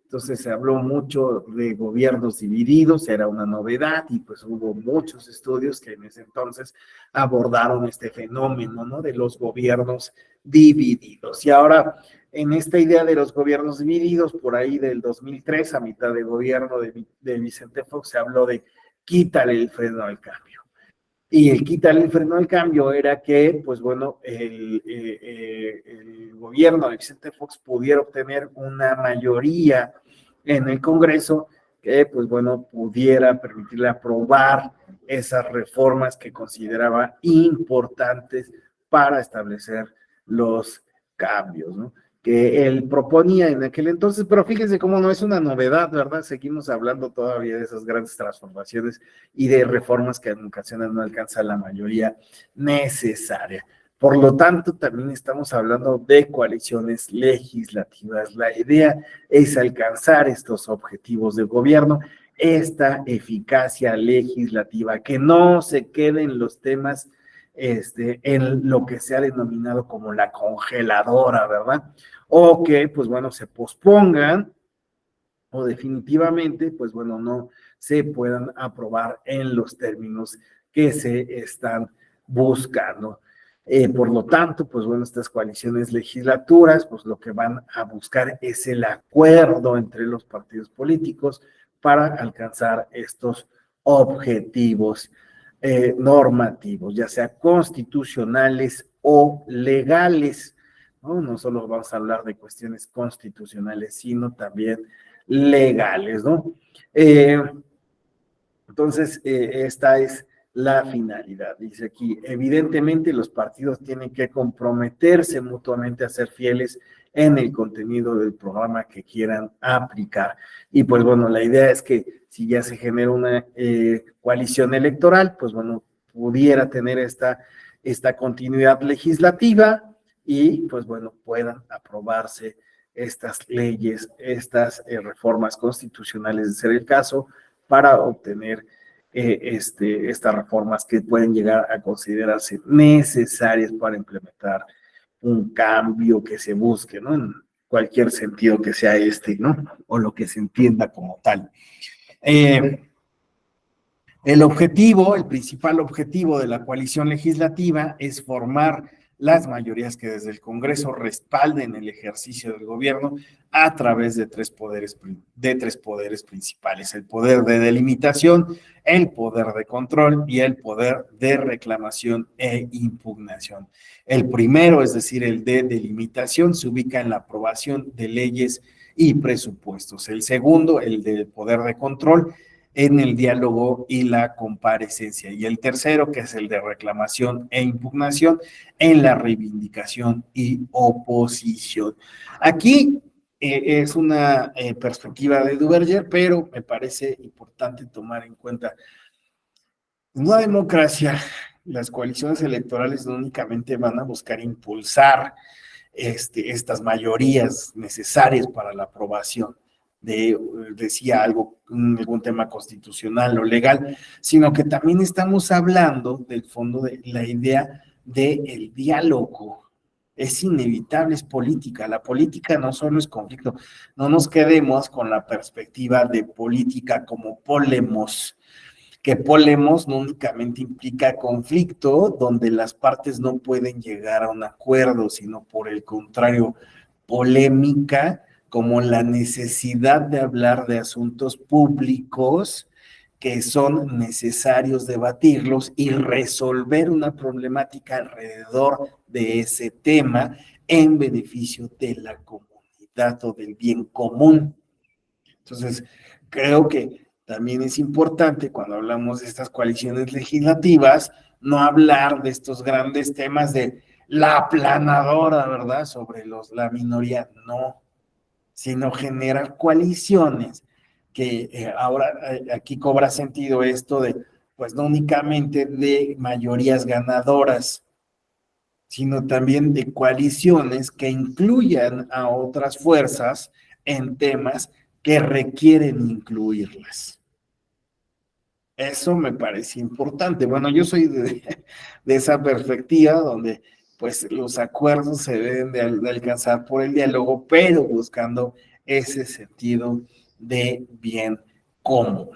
Entonces se habló mucho de gobiernos divididos, era una novedad y pues hubo muchos estudios que en ese entonces abordaron este fenómeno, ¿no? De los gobiernos divididos. Y ahora en esta idea de los gobiernos divididos, por ahí del 2003, a mitad de gobierno de Vicente Fox, se habló de quítale el freno al cambio. Y el quitarle el freno al cambio era que, pues bueno, el gobierno de Vicente Fox pudiera obtener una mayoría en el Congreso que, pues bueno, pudiera permitirle aprobar esas reformas que consideraba importantes para establecer los cambios, ¿no? Que él proponía en aquel entonces, pero fíjense cómo no es una novedad, ¿verdad? Seguimos hablando todavía de esas grandes transformaciones y de reformas que en ocasiones no alcanzan la mayoría necesaria. Por lo tanto, también estamos hablando de coaliciones legislativas. La idea es alcanzar estos objetivos de gobierno, esta eficacia legislativa, que no se queden los temas en lo que se ha denominado como la congeladora, ¿verdad? O que, pues bueno, se pospongan o definitivamente, pues bueno, no se puedan aprobar en los términos que se están buscando. Por lo tanto, pues bueno, estas coaliciones legislaturas, pues lo que van a buscar es el acuerdo entre los partidos políticos para alcanzar estos objetivos normativos, ya sea constitucionales o legales, ¿no? No solo vamos a hablar de cuestiones constitucionales, sino también legales, ¿no? Entonces, esta es la finalidad. Dice aquí, evidentemente los partidos tienen que comprometerse mutuamente a ser fieles en el contenido del programa que quieran aplicar. Y pues bueno, la idea es que si ya se genera una coalición electoral, pues bueno, pudiera tener esta continuidad legislativa y pues bueno, puedan aprobarse estas leyes, estas reformas constitucionales, de ser el caso, para obtener estas reformas que pueden llegar a considerarse necesarias para implementar un cambio que se busque, ¿no? En cualquier sentido que sea ¿no? O lo que se entienda como tal. El principal objetivo de la coalición legislativa es formar las mayorías que desde el Congreso respalden el ejercicio del gobierno a través de tres poderes principales: el poder de delimitación, el poder de control y el poder de reclamación e impugnación. El primero, es decir, el de delimitación, se ubica en la aprobación de leyes y presupuestos. El segundo, el del poder de control, en el diálogo y la comparecencia. Y el tercero, que es el de reclamación e impugnación, en la reivindicación y oposición. Aquí es una perspectiva de Duverger, pero me parece importante tomar en cuenta, en una democracia, las coaliciones electorales no únicamente van a buscar impulsar estas mayorías necesarias para la aprobación decía algún tema constitucional o legal, sino que también estamos hablando del fondo de la idea del diálogo. Es inevitable, es política. La política no solo es conflicto. No nos quedemos con la perspectiva de política como polemos, que polemos no únicamente implica conflicto, donde las partes no pueden llegar a un acuerdo, sino por el contrario, polémica, como la necesidad de hablar de asuntos públicos que son necesarios debatirlos y resolver una problemática alrededor de ese tema en beneficio de la comunidad o del bien común. Entonces, creo que también es importante, cuando hablamos de estas coaliciones legislativas, no hablar de estos grandes temas de la aplanadora, ¿verdad?, sobre la minoría, no, sino generar coaliciones que ahora aquí cobra sentido esto de, pues no únicamente de mayorías ganadoras, sino también de coaliciones que incluyan a otras fuerzas en temas que requieren incluirlas. Eso me parece importante. Bueno, yo soy de esa perspectiva donde pues los acuerdos se deben de alcanzar por el diálogo, pero buscando ese sentido de bien común.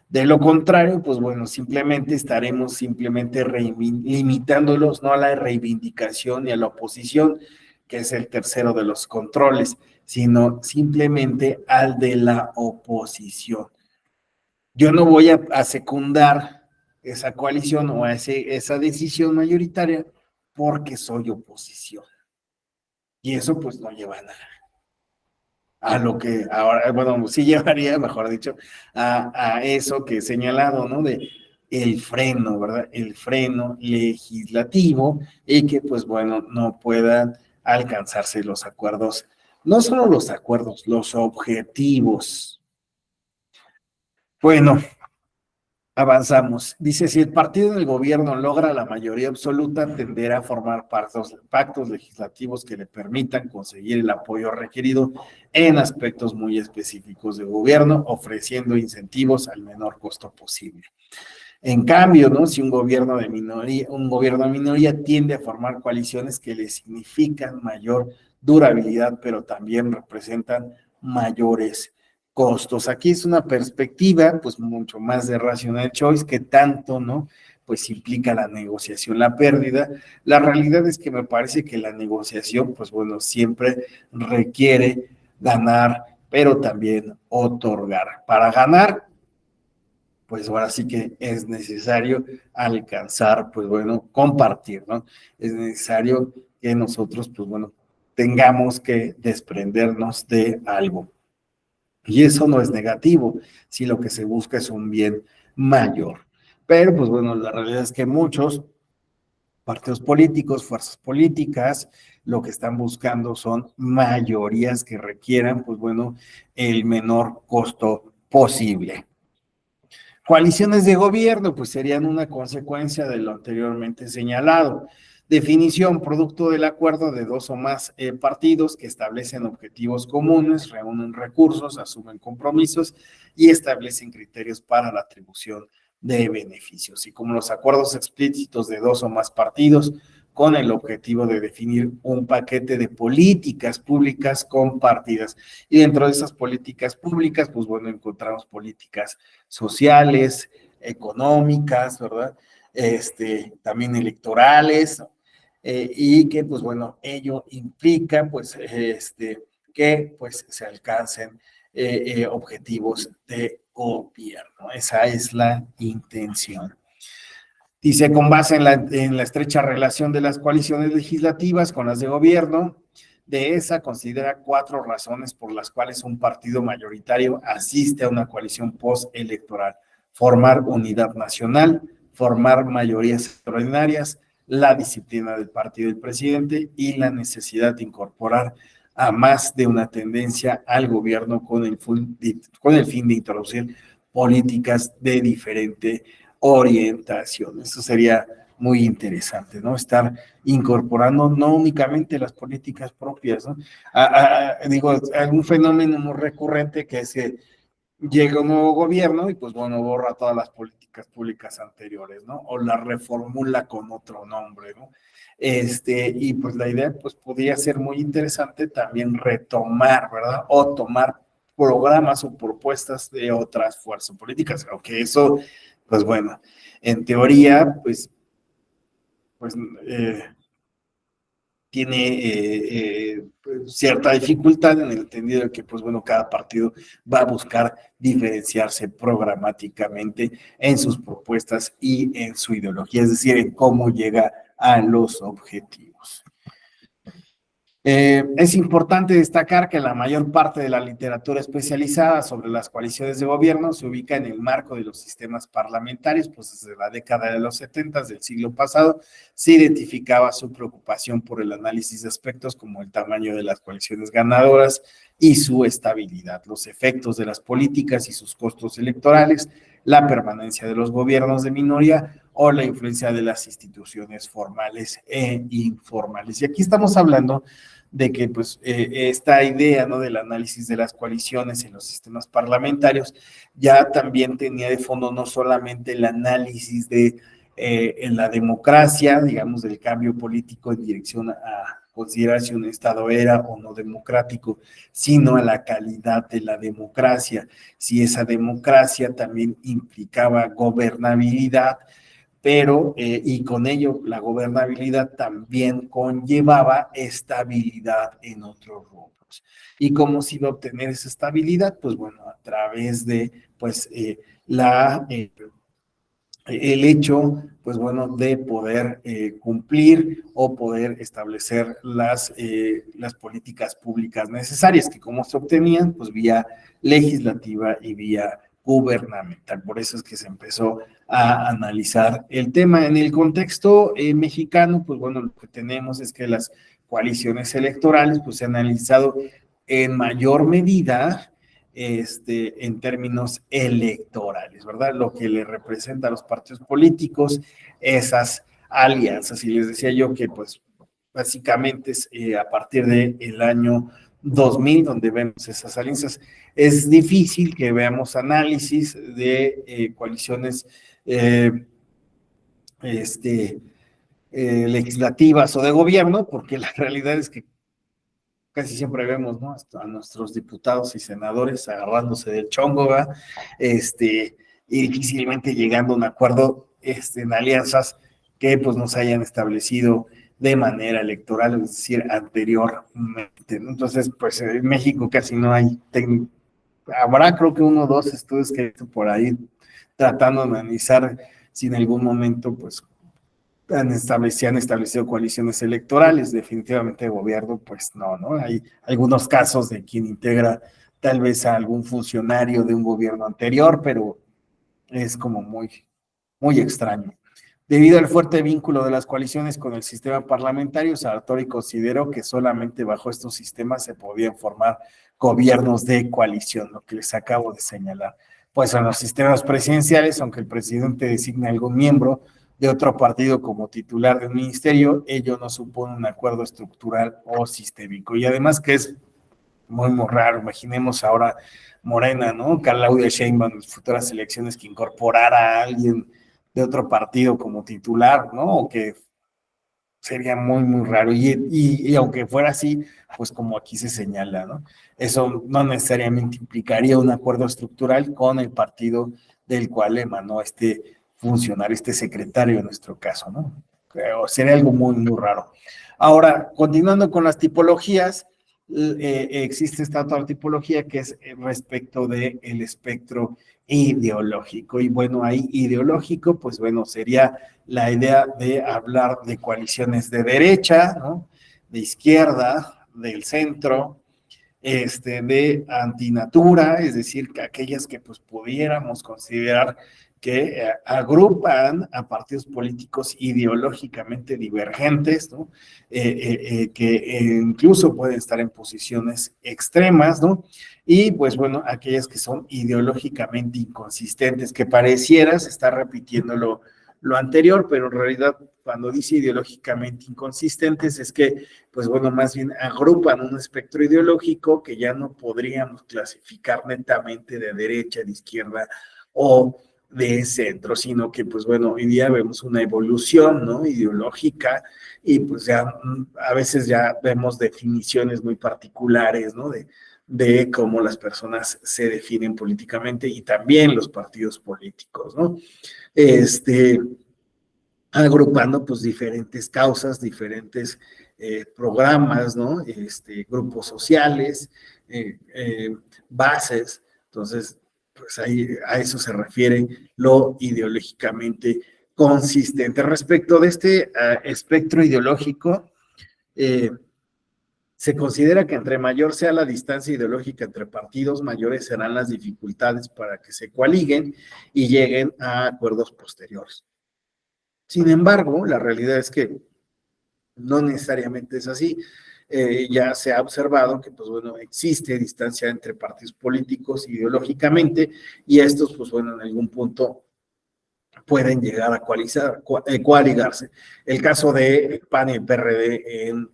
De lo contrario, pues bueno, estaremos limitándolos, no a la reivindicación y a la oposición, que es el tercero de los controles, sino simplemente al de la oposición. Yo no voy a secundar esa coalición o esa decisión mayoritaria porque soy oposición. Y eso pues no lleva a nada. A lo que ahora, bueno, sí llevaría, mejor dicho, a eso que he señalado, ¿no? De el freno, ¿verdad? El freno legislativo y que pues bueno, no puedan alcanzarse los acuerdos, no solo los acuerdos, los objetivos. Bueno, avanzamos. Dice, si el partido del gobierno logra la mayoría absoluta, tenderá a formar pactos legislativos que le permitan conseguir el apoyo requerido en aspectos muy específicos de gobierno, ofreciendo incentivos al menor costo posible. En cambio, ¿no?, si un gobierno de minoría tiende a formar coaliciones que le significan mayor durabilidad, pero también representan mayores costos. Aquí es una perspectiva, pues, mucho más de rational choice que tanto, ¿no?, pues implica la negociación, la pérdida. La realidad es que me parece que la negociación, pues bueno, siempre requiere ganar, pero también otorgar. Para ganar, pues ahora sí que es necesario alcanzar, pues bueno, compartir, ¿no? Es necesario que nosotros, pues bueno, tengamos que desprendernos de algo. Y eso no es negativo, si lo que se busca es un bien mayor. pero pues bueno, la realidad es que muchos partidos políticos, fuerzas políticas, lo que están buscando son mayorías que requieran, pues bueno, el menor costo posible. Coaliciones de gobierno, pues serían una consecuencia de lo anteriormente señalado. Definición, producto del acuerdo de dos o más partidos que establecen objetivos comunes, reúnen recursos, asumen compromisos y establecen criterios para la atribución de beneficios. Y como los acuerdos explícitos de dos o más partidos con el objetivo de definir un paquete de políticas públicas compartidas. Y dentro de esas políticas públicas, pues bueno, encontramos políticas sociales, económicas, ¿verdad? También electorales, y que, pues bueno, ello implica, pues, que pues se alcancen objetivos de gobierno. Esa es la intención. Dice, con base en la estrecha relación de las coaliciones legislativas con las de gobierno, de esa considera 4 razones por las cuales un partido mayoritario asiste a una coalición postelectoral: formar unidad nacional, formar mayorías extraordinarias, la disciplina del partido del presidente y la necesidad de incorporar a más de una tendencia al gobierno con el fin de introducir políticas de diferente orientación. Eso sería muy interesante, ¿no? Estar incorporando no únicamente las políticas propias, ¿no? Digo, algún fenómeno muy recurrente que es que llega un nuevo gobierno y pues bueno, borra todas las políticas públicas anteriores, ¿no? O la reformula con otro nombre, ¿no? Y pues la idea pues podría ser muy interesante también retomar, ¿verdad? O tomar programas o propuestas de otras fuerzas políticas, aunque eso, pues bueno, en teoría, pues tiene cierta dificultad en el entendido de que, pues bueno, cada partido va a buscar diferenciarse programáticamente en sus propuestas y en su ideología, es decir, en cómo llega a los objetivos. Es importante destacar que la mayor parte de la literatura especializada sobre las coaliciones de gobierno se ubica en el marco de los sistemas parlamentarios, pues desde la década de los 70 del siglo pasado se identificaba su preocupación por el análisis de aspectos como el tamaño de las coaliciones ganadoras y su estabilidad, los efectos de las políticas y sus costos electorales, la permanencia de los gobiernos de minoría o la influencia de las instituciones formales e informales. Y aquí estamos hablando de que pues esta idea, ¿no?, del análisis de las coaliciones en los sistemas parlamentarios ya también tenía de fondo no solamente el análisis de en la democracia, digamos, del cambio político en dirección a considerar si un Estado era o no democrático, sino a la calidad de la democracia, si esa democracia también implicaba gobernabilidad, pero y con ello la gobernabilidad también conllevaba estabilidad en otros rubros. ¿Y cómo se iba a obtener esa estabilidad? Pues bueno, a través de pues el hecho, pues bueno, de poder cumplir o poder establecer las políticas públicas necesarias, que como se obtenían, pues vía legislativa y vía gubernamental. Por eso es que se empezó a analizar el tema. En el contexto mexicano, pues bueno, lo que tenemos es que las coaliciones electorales, pues se han analizado en mayor medida en términos electorales, ¿verdad? Lo que le representa a los partidos políticos, esas alianzas. Y les decía yo que, pues, básicamente es a partir del año 2000 donde vemos esas alianzas. Es difícil que veamos análisis de coaliciones legislativas o de gobierno, porque la realidad es que casi siempre vemos, ¿no?, a nuestros diputados y senadores agarrándose del chongo, ¿verdad? Y difícilmente llegando a un acuerdo en alianzas que pues nos hayan establecido de manera electoral, es decir, anteriormente. Entonces, pues en México casi no hay habrá creo que 1 o 2 estudios que he hecho por ahí tratando de analizar si en algún momento pues se han establecido coaliciones electorales, definitivamente de gobierno, pues no, ¿no? Hay algunos casos de quien integra tal vez a algún funcionario de un gobierno anterior, pero es como muy muy extraño. Debido al fuerte vínculo de las coaliciones con el sistema parlamentario, Sartori consideró que solamente bajo estos sistemas se podían formar gobiernos de coalición, lo que les acabo de señalar. Pues en los sistemas presidenciales, aunque el presidente designe a algún miembro de otro partido como titular de un ministerio, ello no supone un acuerdo estructural o sistémico. Y además que es muy, muy raro, imaginemos ahora Morena, ¿no? Claudia Sheinbaum en futuras elecciones que incorporara a alguien de otro partido como titular, ¿no? O que sería muy, muy raro. Y aunque fuera así, pues como aquí se señala, ¿no? Eso no necesariamente implicaría un acuerdo estructural con el partido del cual emanó este funcionario, este secretario en nuestro caso, ¿no? Sería algo muy, muy raro. Ahora, continuando con las tipologías, existe esta otra tipología que es respecto del espectro ideológico. Y bueno, ahí ideológico, pues bueno, sería la idea de hablar de coaliciones de derecha, ¿no? De izquierda, del centro, de antinatura, es decir, que aquellas que pues pudiéramos considerar que agrupan a partidos políticos ideológicamente divergentes, ¿no? Que incluso pueden estar en posiciones extremas, ¿no? Y pues bueno, aquellas que son ideológicamente inconsistentes, que pareciera se está repitiendo lo anterior, pero en realidad cuando dice ideológicamente inconsistentes es que, pues bueno, más bien agrupan un espectro ideológico que ya no podríamos clasificar netamente de derecha, de izquierda o de centro, sino que, pues bueno, hoy día vemos una evolución, ¿no? Ideológica y pues ya a veces ya vemos definiciones muy particulares, ¿no? De cómo las personas se definen políticamente y también los partidos políticos, ¿no? Agrupando pues diferentes causas, diferentes programas, ¿no? Grupos sociales, bases. Entonces, pues ahí a eso se refiere lo ideológicamente consistente. Respecto de este espectro ideológico, se considera que entre mayor sea la distancia ideológica entre partidos, mayores serán las dificultades para que se coaliguen y lleguen a acuerdos posteriores. Sin embargo, la realidad es que no necesariamente es así. Ya se ha observado que, pues bueno, existe distancia entre partidos políticos ideológicamente y estos, pues bueno, en algún punto pueden llegar a coaligarse. El caso de PAN y el PRD en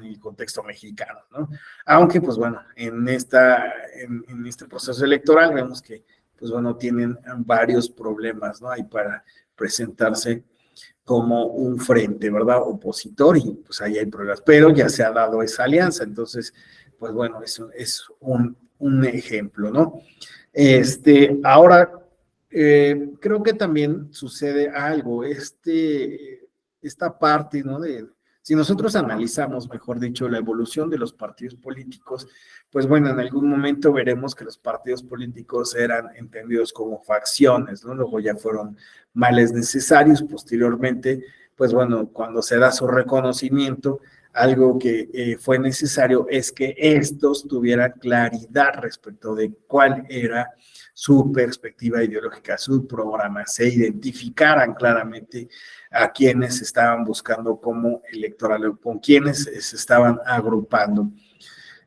el contexto mexicano, ¿no? Aunque, pues bueno, en este proceso electoral vemos que, pues bueno, tienen varios problemas, ¿no? Hay para presentarse como un frente, ¿verdad? Opositor y pues ahí hay problemas, pero ya se ha dado esa alianza, entonces, pues bueno, eso es un ejemplo, ¿no? Ahora, creo que también sucede algo, esta parte, ¿no? Si nosotros analizamos, mejor dicho, la evolución de los partidos políticos, pues bueno, en algún momento veremos que los partidos políticos eran entendidos como facciones, ¿no? Luego ya fueron males necesarios, posteriormente, pues bueno, cuando se da su reconocimiento, algo que fue necesario es que estos tuvieran claridad respecto de cuál era su perspectiva ideológica, su programa, se identificaran claramente a quienes estaban buscando como electoral, con quienes se estaban agrupando.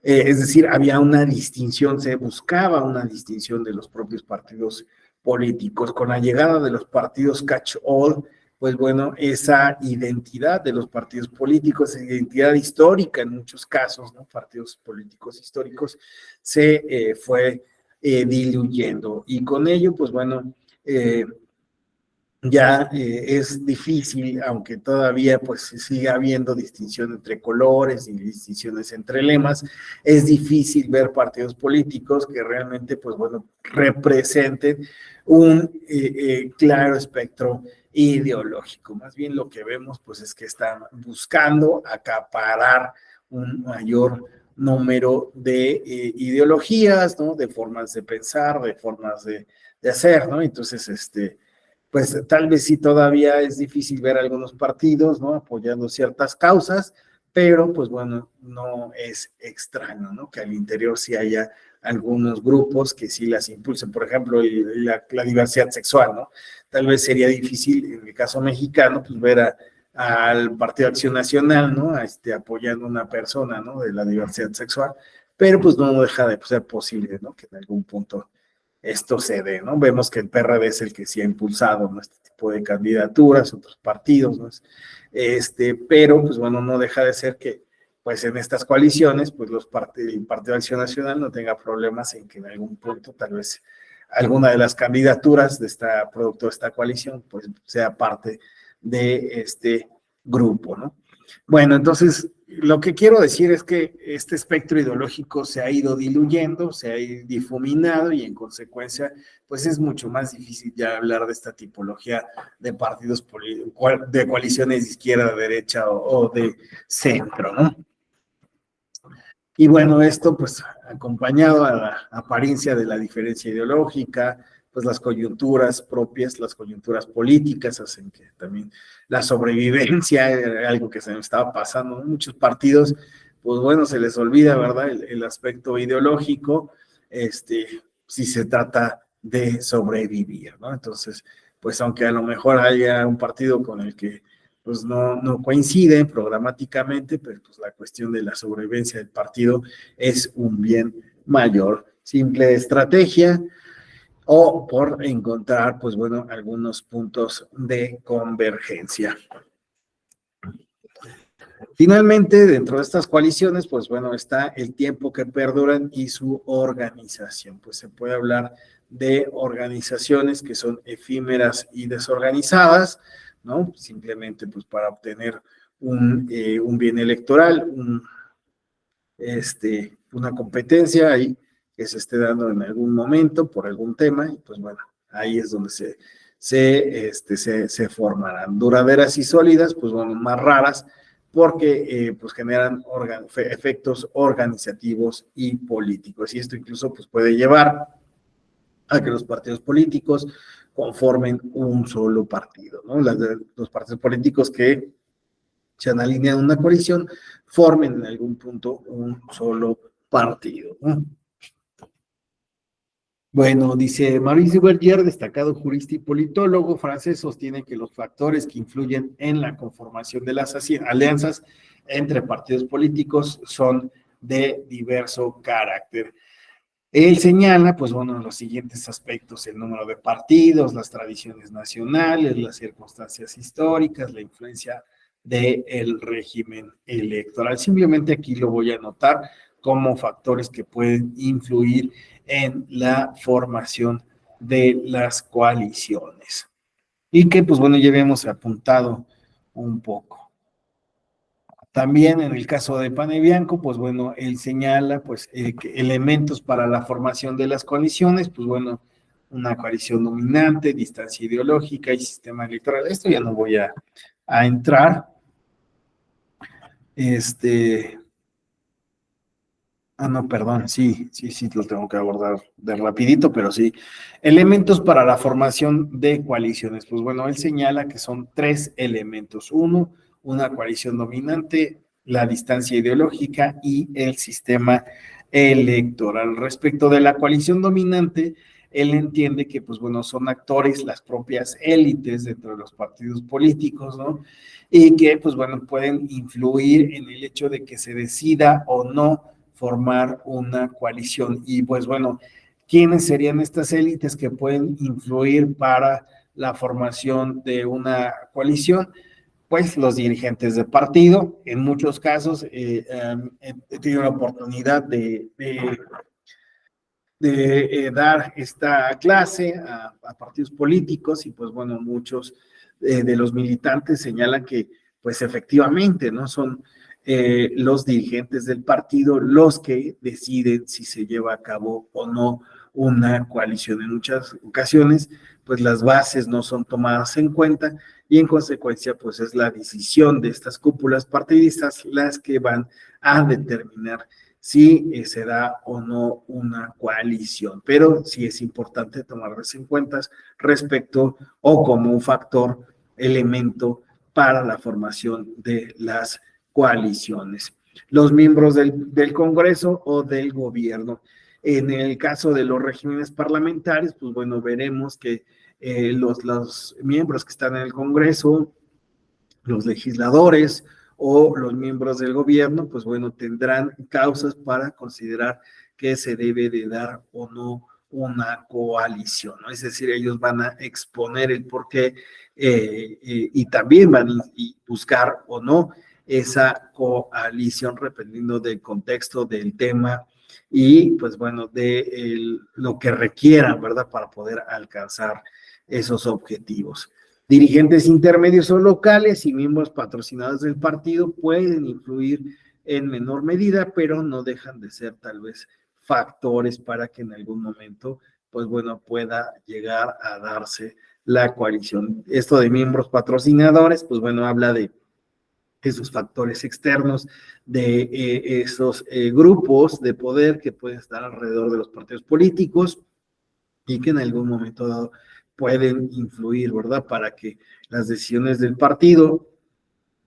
Es decir, había una distinción, se buscaba una distinción de los propios partidos políticos. Con la llegada de los partidos catch-all, pues bueno, esa identidad de los partidos políticos, esa identidad histórica en muchos casos, ¿no? Partidos políticos históricos, se fue diluyendo. Y con ello, pues bueno, ya es difícil, aunque todavía pues sigue habiendo distinción entre colores y distinciones entre lemas, es difícil ver partidos políticos que realmente pues bueno, representen un claro espectro ideológico. Más bien lo que vemos pues es que están buscando acaparar un mayor número de ideologías, ¿no? De formas de pensar, de formas de hacer, ¿no? Entonces, pues tal vez sí todavía es difícil ver algunos partidos, ¿no? Apoyando ciertas causas, pero pues bueno, no es extraño, ¿no? Que al interior sí haya algunos grupos que sí las impulsen, por ejemplo, la diversidad sexual, ¿no? Tal vez sería difícil, en el caso mexicano, pues ver al Partido Acción Nacional, ¿no? Apoyando a una persona, ¿no? De la diversidad sexual, pero pues no deja de ser posible, ¿no? Que en algún punto esto se dé, ¿no? Vemos que el PRD es el que sí ha impulsado, ¿no? Este tipo de candidaturas, otros partidos, ¿no? Pero, pues bueno, no deja de ser que, pues en estas coaliciones, pues el Partido de Acción Nacional no tenga problemas en que en algún punto, tal vez, alguna de las candidaturas de producto de esta coalición, pues sea parte de este grupo, ¿no? Bueno, entonces, lo que quiero decir es que este espectro ideológico se ha ido diluyendo, se ha ido difuminado y en consecuencia, pues es mucho más difícil ya hablar de esta tipología de partidos, de coaliciones de izquierda, de derecha o de centro, ¿no? Y bueno, esto pues acompañado a la apariencia de la diferencia ideológica, pues las coyunturas propias, las coyunturas políticas hacen que también la sobrevivencia, algo que se me estaba pasando, ¿no? Muchos partidos, pues bueno, se les olvida, ¿verdad? El aspecto ideológico, si se trata de sobrevivir, ¿no? Entonces, pues aunque a lo mejor haya un partido con el que pues no coinciden programáticamente, pero pues la cuestión de la sobrevivencia del partido es un bien mayor. Simple estrategia o por encontrar, pues bueno, algunos puntos de convergencia. Finalmente, dentro de estas coaliciones, pues bueno, está el tiempo que perduran y su organización. Pues se puede hablar de organizaciones que son efímeras y desorganizadas, ¿no? Simplemente pues para obtener un bien electoral, una competencia ahí que se esté dando en algún momento por algún tema, y pues bueno, ahí es donde se formarán. Duraderas y sólidas, pues bueno, más raras, porque pues generan efectos organizativos y políticos, y esto incluso pues puede llevar a que los partidos políticos conformen un solo partido, ¿no? Los partidos políticos que se han alineado en una coalición formen en algún punto un solo partido, ¿no? Bueno, dice Maurice Berger, destacado jurista y politólogo francés, sostiene que los factores que influyen en la conformación de las alianzas entre partidos políticos son de diverso carácter. Él señala, pues bueno, los siguientes aspectos: el número de partidos, las tradiciones nacionales, las circunstancias históricas, la influencia del régimen electoral. Simplemente aquí lo voy a anotar como factores que pueden influir en la formación de las coaliciones. Y que, pues bueno, ya habíamos apuntado un poco. También en el caso de Pane Bianco, pues bueno, él señala pues elementos para la formación de las coaliciones, pues bueno, una coalición dominante, distancia ideológica y sistema electoral. Esto ya no voy a entrar. No, perdón, sí, lo tengo que abordar de rapidito, pero sí. Elementos para la formación de coaliciones. Pues bueno, él señala que son 3 elementos. Uno, una coalición dominante, la distancia ideológica y el sistema electoral. Respecto de la coalición dominante, él entiende que, pues bueno, son actores, las propias élites dentro de los partidos políticos, ¿no? Y que, pues bueno, pueden influir en el hecho de que se decida o no formar una coalición. Y pues bueno, ¿quiénes serían estas élites que pueden influir para la formación de una coalición? Pues los dirigentes de partido. En muchos casos he tenido la oportunidad de dar esta clase a partidos políticos y pues bueno, muchos de los militantes señalan que pues efectivamente, ¿no? Son los dirigentes del partido los que deciden si se lleva a cabo o no una coalición. En muchas ocasiones, pues las bases no son tomadas en cuenta y en consecuencia, pues es la decisión de estas cúpulas partidistas las que van a determinar si se da o no una coalición, pero sí es importante tomarlas en cuenta respecto o como un factor, elemento para la formación de las coaliciones. Los miembros del Congreso o del gobierno. En el caso de los regímenes parlamentarios, pues bueno, veremos que los miembros que están en el Congreso, los legisladores o los miembros del gobierno, pues bueno, tendrán causas para considerar que se debe de dar o no una coalición, ¿no? Es decir, ellos van a exponer el porqué y también van a buscar o no esa coalición dependiendo del contexto del tema y pues bueno, de lo que requieran, ¿verdad? Para poder alcanzar esos objetivos. Dirigentes intermedios o locales y miembros patrocinados del partido pueden influir en menor medida, pero no dejan de ser tal vez factores para que en algún momento, pues bueno, pueda llegar a darse la coalición. Esto de miembros patrocinadores, pues bueno, habla de esos factores externos, de esos grupos de poder que pueden estar alrededor de los partidos políticos y que en algún momento dado pueden influir, ¿verdad? Para que las decisiones del partido,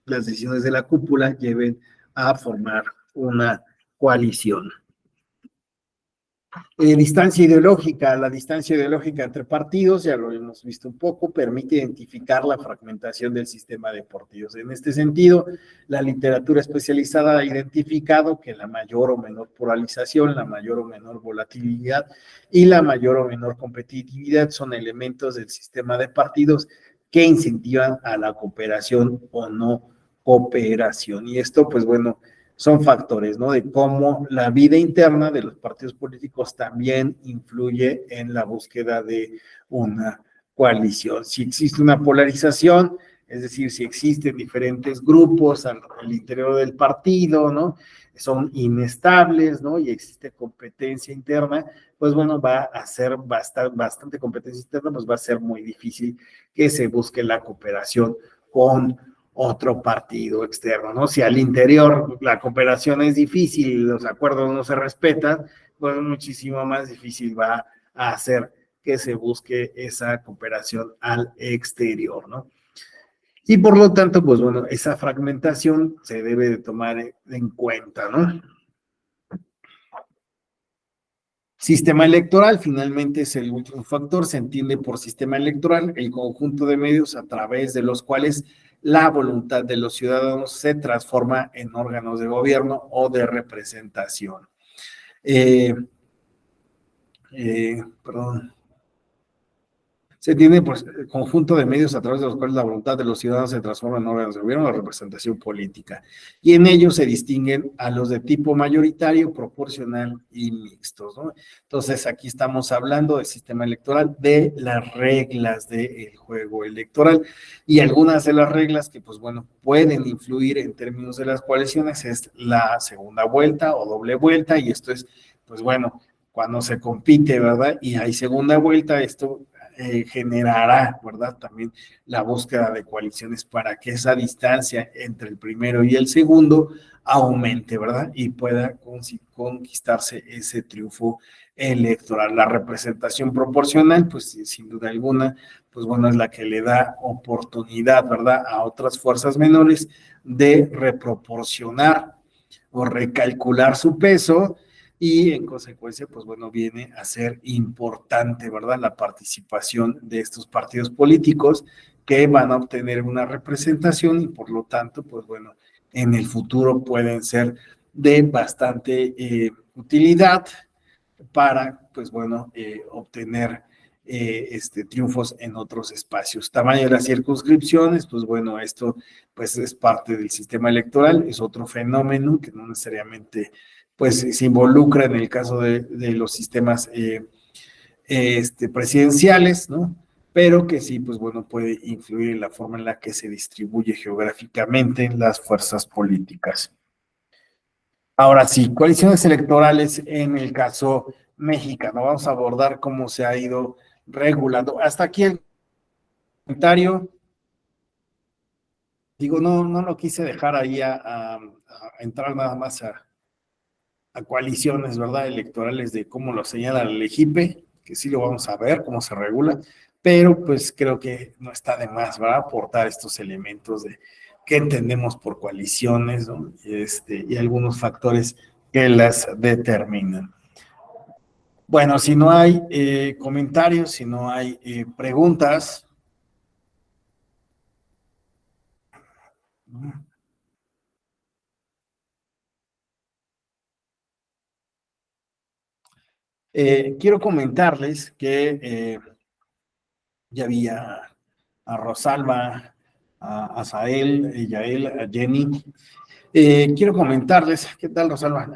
las decisiones de la cúpula lleven a formar una coalición. Distancia ideológica. La distancia ideológica entre partidos, ya lo hemos visto un poco, permite identificar la fragmentación del sistema de partidos. En este sentido, la literatura especializada ha identificado que la mayor o menor polarización, la mayor o menor volatilidad y la mayor o menor competitividad son elementos del sistema de partidos que incentivan a la cooperación o no cooperación. Y esto, pues bueno, son factores, ¿no? De cómo la vida interna de los partidos políticos también influye en la búsqueda de una coalición. Si existe una polarización, es decir, si existen diferentes grupos al interior del partido, ¿no? Son inestables, ¿no? Y existe competencia interna, pues bueno, va a ser bastante competencia interna, pues va a ser muy difícil que se busque la cooperación con otro partido externo, ¿no? Si al interior la cooperación es difícil y los acuerdos no se respetan, pues muchísimo más difícil va a hacer que se busque esa cooperación al exterior, ¿no? Y por lo tanto, pues bueno, esa fragmentación se debe de tomar en cuenta, ¿no? Sistema electoral, finalmente, es el último factor. Se entiende por sistema electoral el conjunto de medios a través de los cuales la voluntad de los ciudadanos se transforma en órganos de gobierno o de representación. Perdón. Se tiene pues el conjunto de medios a través de los cuales la voluntad de los ciudadanos se transforma en órganos de gobierno o representación política. Y en ellos se distinguen a los de tipo mayoritario, proporcional y mixtos, ¿no? Entonces, aquí estamos hablando del sistema electoral, de las reglas del juego electoral. Y algunas de las reglas que, pues bueno, pueden influir en términos de las coaliciones es la segunda vuelta o doble vuelta, y esto es, pues bueno, cuando se compite, ¿verdad? Y hay segunda vuelta, esto generará, ¿verdad? También la búsqueda de coaliciones para que esa distancia entre el primero y el segundo aumente, ¿verdad? Y pueda conquistarse ese triunfo electoral. La representación proporcional, pues sin duda alguna, pues bueno, es la que le da oportunidad, ¿verdad? A otras fuerzas menores de reproporcionar o recalcular su peso y en consecuencia, pues bueno, viene a ser importante, ¿verdad? La participación de estos partidos políticos que van a obtener una representación y por lo tanto, pues bueno, en el futuro pueden ser de bastante utilidad para, pues bueno, obtener triunfos en otros espacios. Tamaño de las circunscripciones, pues bueno, esto pues es parte del sistema electoral, es otro fenómeno que no necesariamente pues se involucra en el caso de los sistemas presidenciales, ¿no? Pero que sí, pues bueno, puede influir en la forma en la que se distribuye geográficamente las fuerzas políticas. Ahora sí, coaliciones electorales en el caso mexicano. Vamos a abordar cómo se ha ido regulando. Hasta aquí el comentario. Digo, no lo quise dejar ahí a entrar nada más a coaliciones, ¿verdad? Electorales de cómo lo señala el EGIPE, que sí lo vamos a ver, cómo se regula, pero pues creo que no está de más, ¿verdad? Aportar estos elementos de qué entendemos por coaliciones, ¿no? Y algunos factores que las determinan. Bueno, si no hay comentarios, si no hay preguntas. Quiero comentarles que ya vi a Rosalba, a Asael, a Yael, a Jenny. Quiero comentarles, ¿qué tal, Rosalba?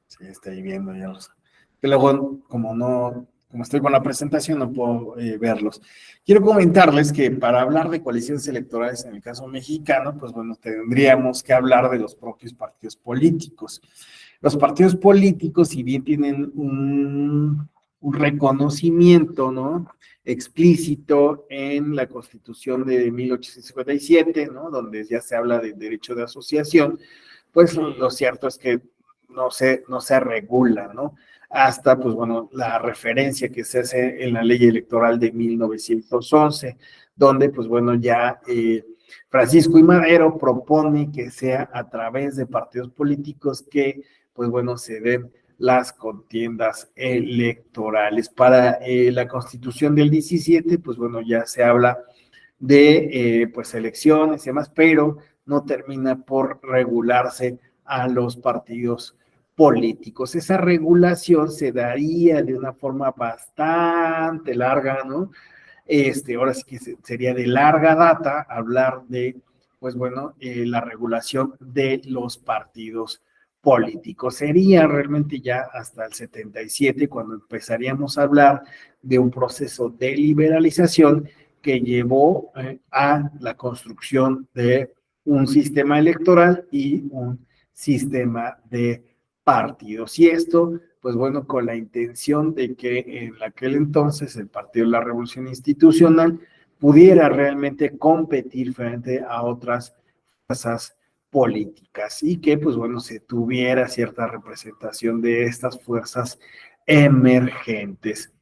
Sí, estoy viendo ya los. Que luego, como estoy con la presentación, no puedo verlos. Quiero comentarles que para hablar de coaliciones electorales en el caso mexicano, pues bueno, tendríamos que hablar de los propios partidos políticos. Los partidos políticos, si bien tienen un reconocimiento, ¿no?, explícito en la Constitución de 1857, ¿no?, donde ya se habla de derecho de asociación, pues lo cierto es que no se regula, ¿no? Hasta, pues bueno, la referencia que se hace en la ley electoral de 1911, donde, pues bueno, ya Francisco I. Madero propone que sea a través de partidos políticos que, pues bueno, se den las contiendas electorales. Para la Constitución del 17, pues bueno, ya se habla de pues elecciones y demás, pero no termina por regularse a los partidos políticos. Esa regulación se daría de una forma bastante larga, ¿no? Ahora sí que sería de larga data hablar de, pues bueno, la regulación de los partidos políticos. Sería realmente ya hasta el 77 cuando empezaríamos a hablar de un proceso de liberalización que llevó a la construcción de un sistema electoral y un sistema de partidos. Y esto, pues bueno, con la intención de que en aquel entonces el Partido de la Revolución Institucional pudiera realmente competir frente a otras fuerzas políticas y que, pues bueno, se tuviera cierta representación de estas fuerzas emergentes.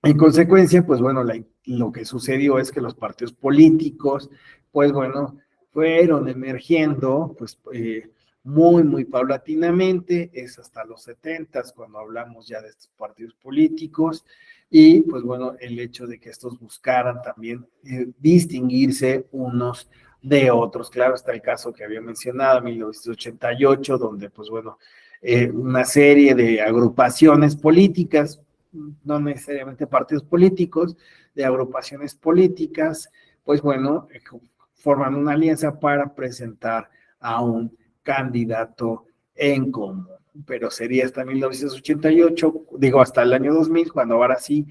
En consecuencia, pues bueno, lo que sucedió es que los partidos políticos, pues bueno, fueron emergiendo, pues muy paulatinamente, es hasta los 70 cuando hablamos ya de estos partidos políticos, y pues bueno, el hecho de que estos buscaran también distinguirse unos de otros. Claro, está el caso que había mencionado, 1988, donde pues bueno, una serie de agrupaciones políticas, no necesariamente partidos políticos, de agrupaciones políticas, pues bueno, forman una alianza para presentar a un candidato en común. Pero sería hasta 1988, digo, hasta el año 2000, cuando ahora sí,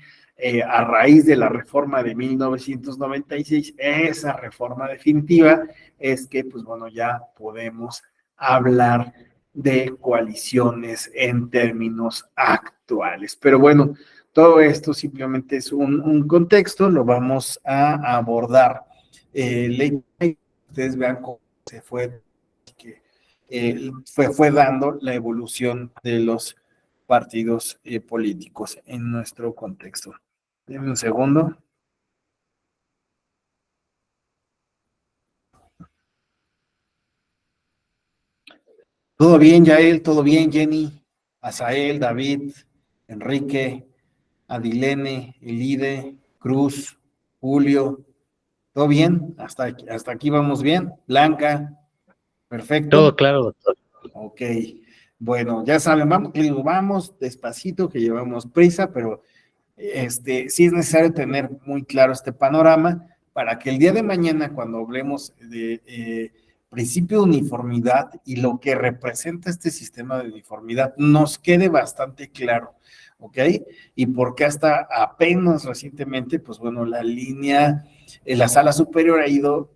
a raíz de la reforma de 1996, esa reforma definitiva, es que, pues bueno, ya podemos hablar de coaliciones en términos actuales. Pero bueno, todo esto simplemente es un contexto, lo vamos a abordar. Ustedes vean cómo se fue, que, fue dando la evolución de los partidos políticos en nuestro contexto. Denme un segundo. Todo bien, Yael, todo bien, Jenny, Asael, David, Enrique, Adilene, Elide, Cruz, Julio, ¿todo bien? Hasta aquí vamos bien. Blanca, perfecto. Todo claro, doctor. Ok, bueno, ya saben, vamos despacito, que llevamos prisa, pero sí es necesario tener muy claro este panorama para que el día de mañana, cuando hablemos de principio de uniformidad y lo que representa este sistema de uniformidad, nos quede bastante claro, ¿ok? Y porque hasta apenas recientemente, pues bueno, la línea, la sala superior ha ido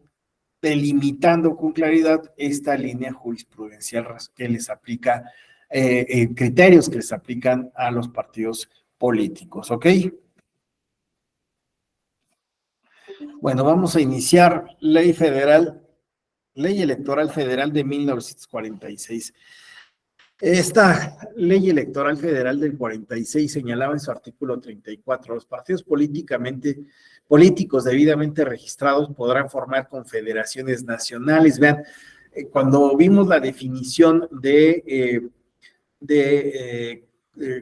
delimitando con claridad esta línea jurisprudencial que les aplica, criterios que les aplican a los partidos políticos, ¿ok? Bueno, vamos a iniciar Ley Electoral Federal de 1946. Esta Ley Electoral Federal del 46 señalaba en su artículo 34, los partidos políticos debidamente registrados podrán formar confederaciones nacionales. Vean, cuando vimos la definición de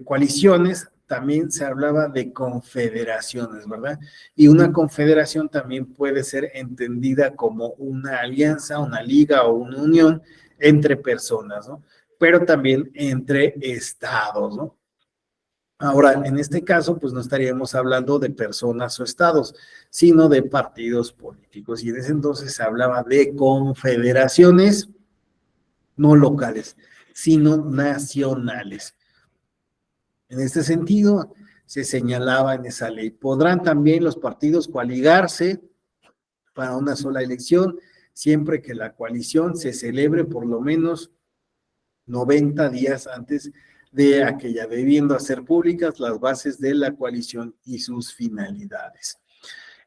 coaliciones, también se hablaba de confederaciones, ¿verdad? Y una confederación también puede ser entendida como una alianza, una liga o una unión entre personas, ¿no? Pero también entre estados, ¿no? Ahora, en este caso, pues no estaríamos hablando de personas o estados, sino de partidos políticos. Y en ese entonces se hablaba de confederaciones, no locales, sino nacionales. En este sentido, se señalaba en esa ley, podrán también los partidos coaligarse para una sola elección, siempre que la coalición se celebre por lo menos 90 días antes de aquella, debiendo hacer públicas las bases de la coalición y sus finalidades.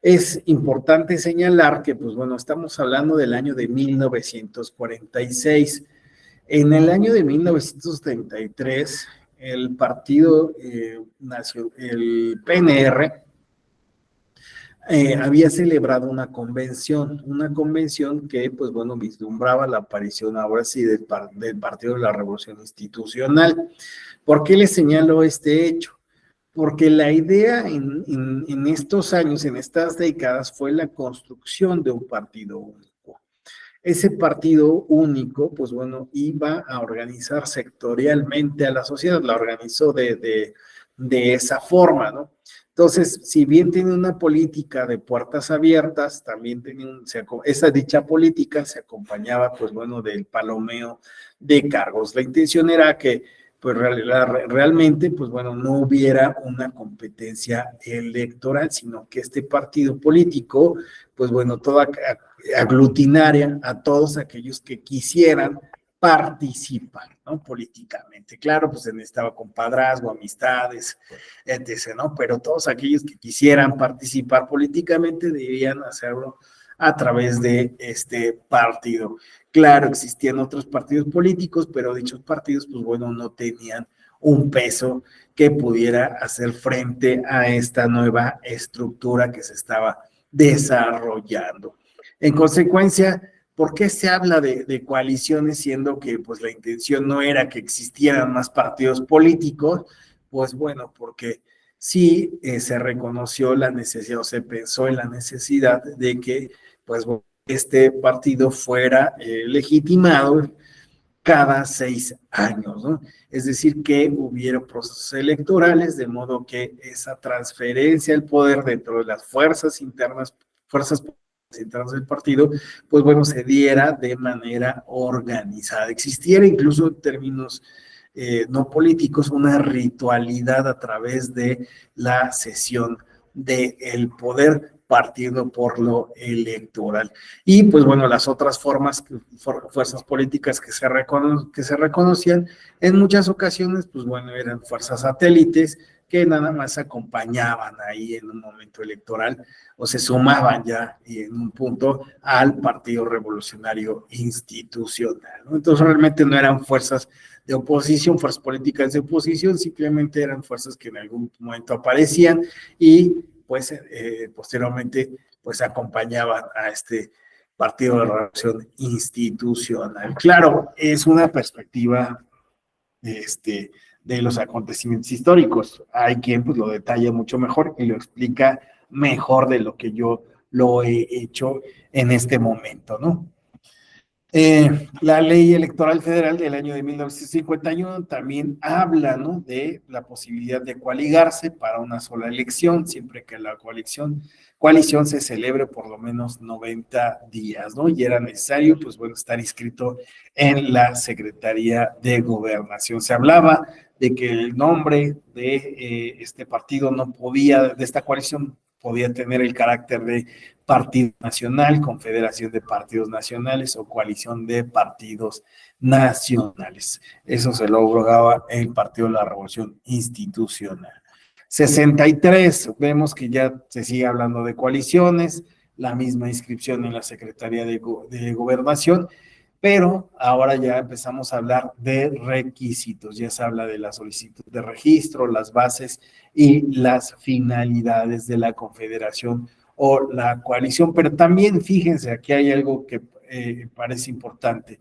Es importante señalar que, pues bueno, estamos hablando del año de 1946. En el año de 1933, el partido el PNR había celebrado una convención que, pues bueno, vislumbraba la aparición ahora sí del Partido de la Revolución Institucional. ¿Por qué les señalo este hecho? Porque la idea en estos años, en estas décadas, fue la construcción de un partido único. Ese partido único, pues bueno, iba a organizar sectorialmente a la sociedad, la organizó de esa forma, ¿no? Entonces, si bien tiene una política de puertas abiertas, también tenía esa dicha política se acompañaba, pues bueno, del palomeo de cargos. La intención era que, pues realmente, pues bueno, no hubiera una competencia electoral, sino que este partido político, pues bueno, toda aglutinaria a todos aquellos que quisieran participar, ¿no? Políticamente. Claro, pues se necesitaba compadrazgo, amistades, etc., ¿no? Pero todos aquellos que quisieran participar políticamente debían hacerlo a través de este partido. Claro, existían otros partidos políticos, pero dichos partidos, pues bueno, no tenían un peso que pudiera hacer frente a esta nueva estructura que se estaba desarrollando. En consecuencia, ¿por qué se habla de coaliciones siendo que pues la intención no era que existieran más partidos políticos? Pues bueno, porque sí se reconoció la necesidad o se pensó en la necesidad de que pues este partido fuera legitimado cada 6 años, ¿no? Es decir, que hubiera procesos electorales, de modo que esa transferencia del poder dentro de las fuerzas internas del partido, pues bueno, se diera de manera organizada. Existiera incluso en términos no políticos una ritualidad a través de la cesión del poder partiendo por lo electoral. Y pues bueno, las otras fuerzas políticas que se reconocían, en muchas ocasiones, pues bueno, eran fuerzas satélites que nada más acompañaban ahí en un momento electoral o se sumaban ya en un punto al Partido Revolucionario Institucional, ¿no? Entonces realmente no eran fuerzas de oposición, fuerzas políticas de oposición, simplemente eran fuerzas que en algún momento aparecían y pues posteriormente pues acompañaban a este Partido de Revolución Institucional. Claro, es una perspectiva de los acontecimientos históricos. Hay quien pues lo detalla mucho mejor y lo explica mejor de lo que yo lo he hecho en este momento, ¿no? La ley electoral federal del año de 1951 también habla, ¿no?, de la posibilidad de coaligarse para una sola elección, siempre que la coalición se celebre por lo menos 90 días, ¿no? Y era necesario, pues bueno, estar inscrito en la Secretaría de Gobernación. Se hablaba de que el nombre de este partido no podía, de esta coalición, podía tener el carácter de partido nacional, confederación de partidos nacionales o coalición de partidos nacionales. Eso se lo otorgaba el Partido de la Revolución Institucional. 63, vemos que ya se sigue hablando de coaliciones, la misma inscripción en la Secretaría de Gobernación, pero ahora ya empezamos a hablar de requisitos, ya se habla de la solicitud de registro, las bases y las finalidades de la confederación o la coalición, pero también fíjense, aquí hay algo que parece importante,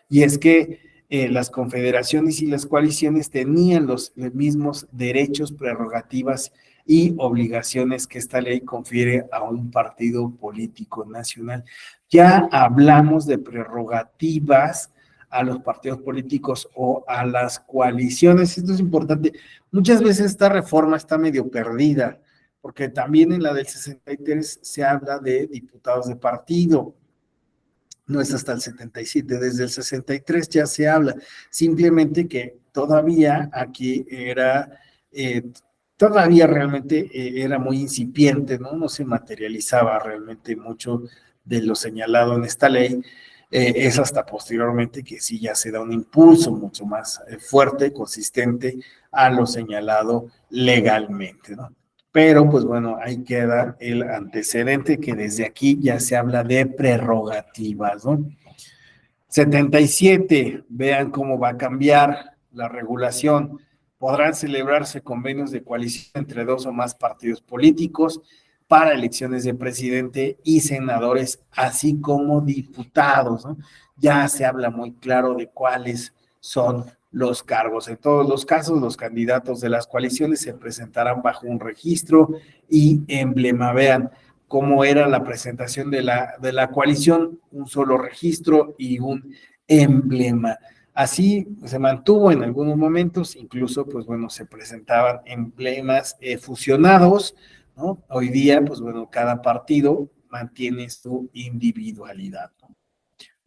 y es que las confederaciones y las coaliciones tenían los mismos derechos, prerrogativas y obligaciones que esta ley confiere a un partido político nacional. Ya hablamos de prerrogativas a los partidos políticos o a las coaliciones. Esto es importante. Muchas veces esta reforma está medio perdida, porque también en la del 63 se habla de diputados de partido. No es hasta el 77, desde el 63 ya se habla, simplemente que todavía aquí todavía realmente era muy incipiente, ¿no? No se materializaba realmente mucho de lo señalado en esta ley. Es hasta posteriormente que sí ya se da un impulso mucho más fuerte, consistente a lo señalado legalmente, ¿no? Pero pues bueno, ahí queda el antecedente que desde aquí ya se habla de prerrogativas, ¿no? 77, vean cómo va a cambiar la regulación. Podrán celebrarse convenios de coalición entre dos o más partidos políticos para elecciones de presidente y senadores, así como diputados, ¿no? Ya se habla muy claro de cuáles son los cargos. En todos los casos, los candidatos de las coaliciones se presentarán bajo un registro y emblema. Vean cómo era la presentación de la coalición, un solo registro y un emblema. Así se mantuvo en algunos momentos, incluso, pues bueno, se presentaban emblemas fusionados, ¿no? Hoy día, pues bueno, cada partido mantiene su individualidad, ¿no?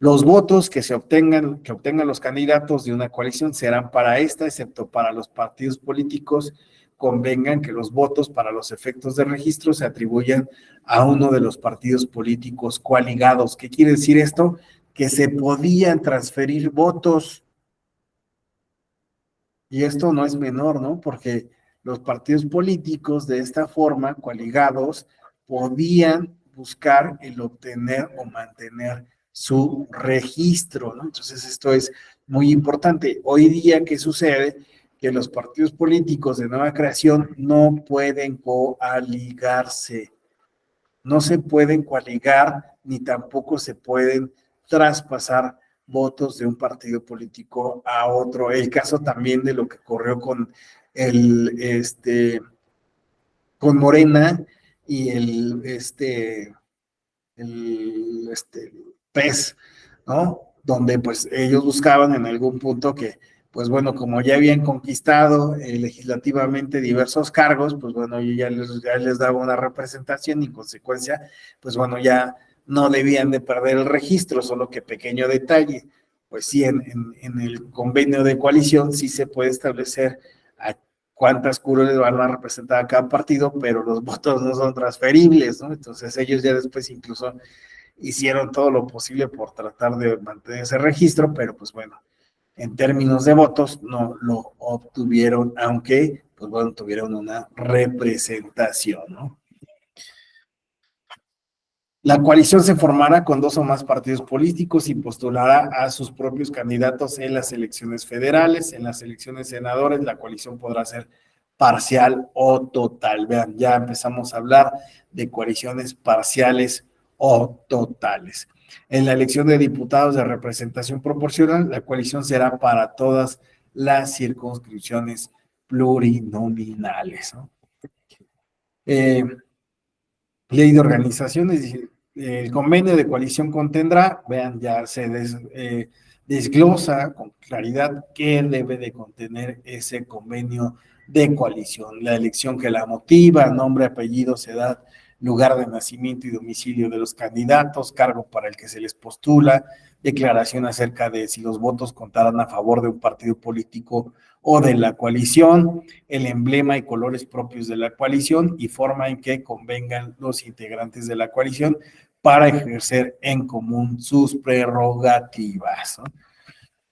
Los votos que obtengan los candidatos de una coalición serán para esta, excepto para los partidos políticos. Convengan que los votos para los efectos de registro se atribuyan a uno de los partidos políticos coaligados. ¿Qué quiere decir esto? Que se podían transferir votos. Y esto no es menor, ¿no? Porque los partidos políticos de esta forma, coaligados, podían buscar el obtener o mantener su registro, ¿no? Entonces esto es muy importante. Hoy día, ¿qué sucede? Que los partidos políticos de nueva creación no pueden coaligarse, no se pueden coaligar ni tampoco se pueden traspasar votos de un partido político a otro. El caso también de lo que ocurrió con con Morena y el PES, ¿no? Donde pues ellos buscaban en algún punto que, pues bueno, como ya habían conquistado legislativamente diversos cargos, pues bueno, yo ya les daba una representación y en consecuencia, pues bueno, ya no debían de perder el registro, solo que pequeño detalle, pues sí, en el convenio de coalición sí se puede establecer a cuántas curules van a representar a cada partido, pero los votos no son transferibles, ¿no? Entonces ellos ya después incluso hicieron todo lo posible por tratar de mantener ese registro, pero pues bueno, en términos de votos no lo obtuvieron, aunque pues bueno, tuvieron una representación, ¿no? La coalición se formará con dos o más partidos políticos y postulará a sus propios candidatos en las elecciones federales. En las elecciones senadores, la coalición podrá ser parcial o total. Vean, ya empezamos a hablar de coaliciones parciales o totales. En la elección de diputados de representación proporcional, la coalición será para todas las circunscripciones plurinominales, ¿no? Ley de organizaciones, el convenio de coalición contendrá, vean, ya se desglosa con claridad qué debe de contener ese convenio de coalición, la elección que la motiva, nombre, apellidos, edad, lugar de nacimiento y domicilio de los candidatos, cargo para el que se les postula, declaración acerca de si los votos contarán a favor de un partido político o de la coalición, el emblema y colores propios de la coalición y forma en que convengan los integrantes de la coalición para ejercer en común sus prerrogativas, ¿no?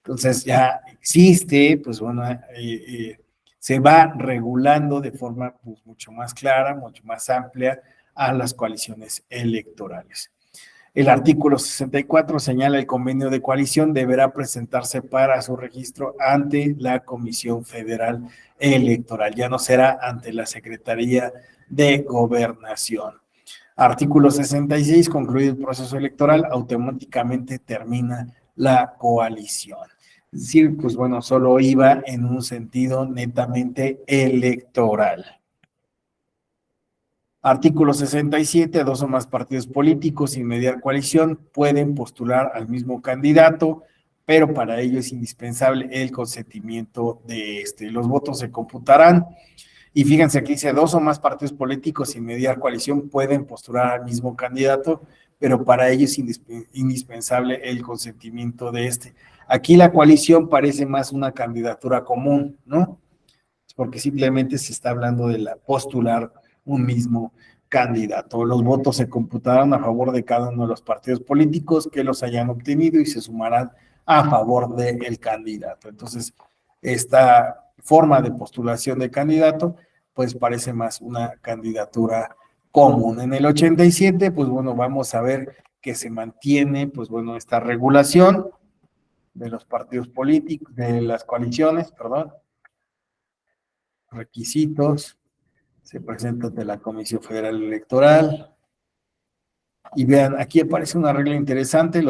Entonces ya existe, pues bueno, se va regulando de forma pues, mucho más clara, mucho más amplia a las coaliciones electorales. El artículo 64 señala el convenio de coalición deberá presentarse para su registro ante la Comisión Federal Electoral, ya no será ante la Secretaría de Gobernación. Artículo 66, concluido el proceso electoral, automáticamente termina la coalición. Es decir, pues bueno, solo iba en un sentido netamente electoral. Artículo 67, dos o más partidos políticos sin mediar coalición pueden postular al mismo candidato, pero para ello es indispensable el consentimiento de este. Los votos se computarán. Y fíjense, aquí dice, dos o más partidos políticos sin mediar coalición pueden postular al mismo candidato, pero para ello es indispensable el consentimiento de este. Aquí la coalición parece más una candidatura común, ¿no? Porque simplemente se está hablando de postular un mismo candidato. Los votos se computarán a favor de cada uno de los partidos políticos que los hayan obtenido y se sumarán a favor del candidato. Entonces, esta forma de postulación de candidato, pues parece más una candidatura común. En el 87, pues bueno, vamos a ver que se mantiene, pues bueno, esta regulación de los partidos políticos, de las coaliciones, perdón, requisitos, se presenta ante la Comisión Federal Electoral. Y vean, aquí aparece una regla interesante,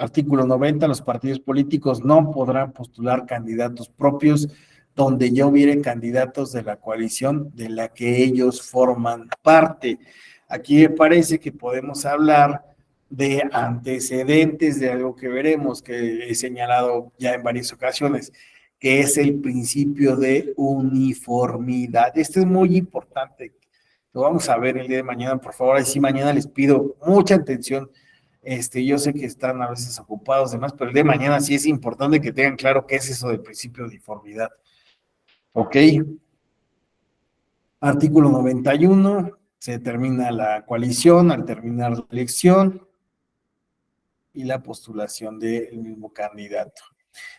artículo 90, los partidos políticos no podrán postular candidatos propios donde ya hubieren candidatos de la coalición de la que ellos forman parte. Aquí me parece que podemos hablar de antecedentes de algo que veremos, que he señalado ya en varias ocasiones, que es el principio de uniformidad. Esto es muy importante. Lo vamos a ver el día de mañana, por favor. Ahí sí, mañana les pido mucha atención. Yo sé que están a veces ocupados demás, pero el día de mañana sí es importante que tengan claro qué es eso del principio de uniformidad. ¿Ok? Artículo 91, se termina la coalición al terminar la elección y la postulación del mismo candidato.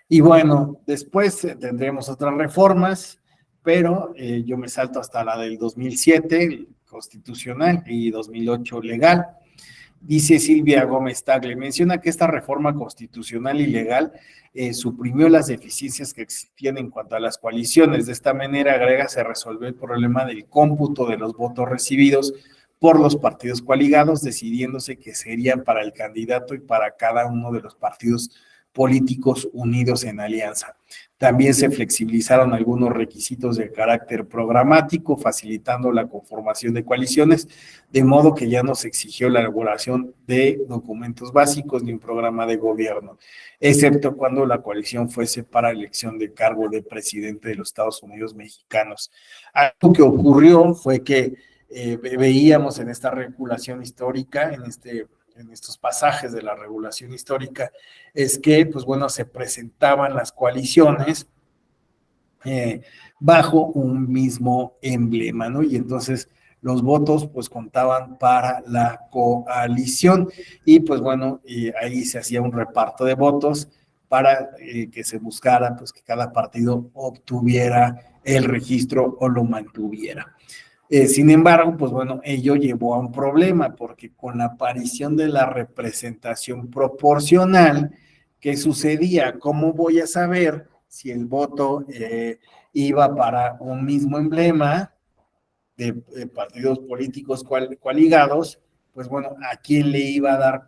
Y bueno, después tendremos otras reformas, pero yo me salto hasta la del 2007, constitucional, y 2008, legal. Dice Silvia Gómez Tagle, menciona que esta reforma constitucional y legal suprimió las deficiencias que existían en cuanto a las coaliciones. De esta manera, agrega, se resolvió el problema del cómputo de los votos recibidos por los partidos coaligados, decidiéndose que serían para el candidato y para cada uno de los partidos políticos unidos en alianza. También se flexibilizaron algunos requisitos de carácter programático, facilitando la conformación de coaliciones, de modo que ya no se exigió la elaboración de documentos básicos ni un programa de gobierno, excepto cuando la coalición fuese para elección de cargo de presidente de los Estados Unidos mexicanos. Algo que ocurrió fue que veíamos en esta regulación histórica, en estos pasajes de la regulación histórica, es que, pues bueno, se presentaban las coaliciones bajo un mismo emblema, ¿no? Y entonces los votos, pues contaban para la coalición y, pues bueno, ahí se hacía un reparto de votos para que se buscara, pues que cada partido obtuviera el registro o lo mantuviera. Sin embargo, pues bueno, ello llevó a un problema, porque con la aparición de la representación proporcional, ¿qué sucedía? ¿Cómo voy a saber si el voto iba para un mismo emblema de partidos políticos coaligados? Pues bueno, ¿a quién le iba a dar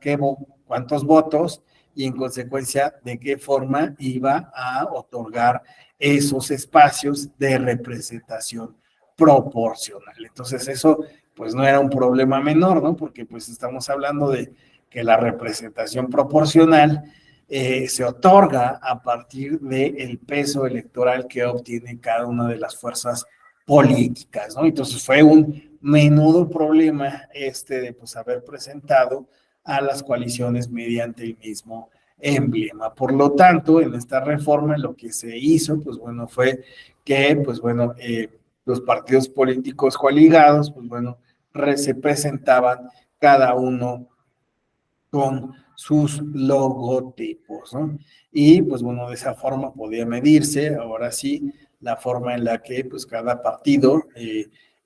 cuántos votos? Y en consecuencia, ¿de qué forma iba a otorgar esos espacios de representación proporcional? Entonces eso pues no era un problema menor, ¿no? Porque pues estamos hablando de que la representación proporcional se otorga a partir del peso electoral que obtiene cada una de las fuerzas políticas, ¿no? Entonces fue un menudo problema de pues haber presentado a las coaliciones mediante el mismo emblema. Por lo tanto, en esta reforma lo que se hizo, pues bueno, fue que, pues bueno, los partidos políticos coaligados, pues bueno, se presentaban cada uno con sus logotipos, ¿no? Y pues bueno, de esa forma podía medirse, ahora sí, la forma en la que pues cada partido,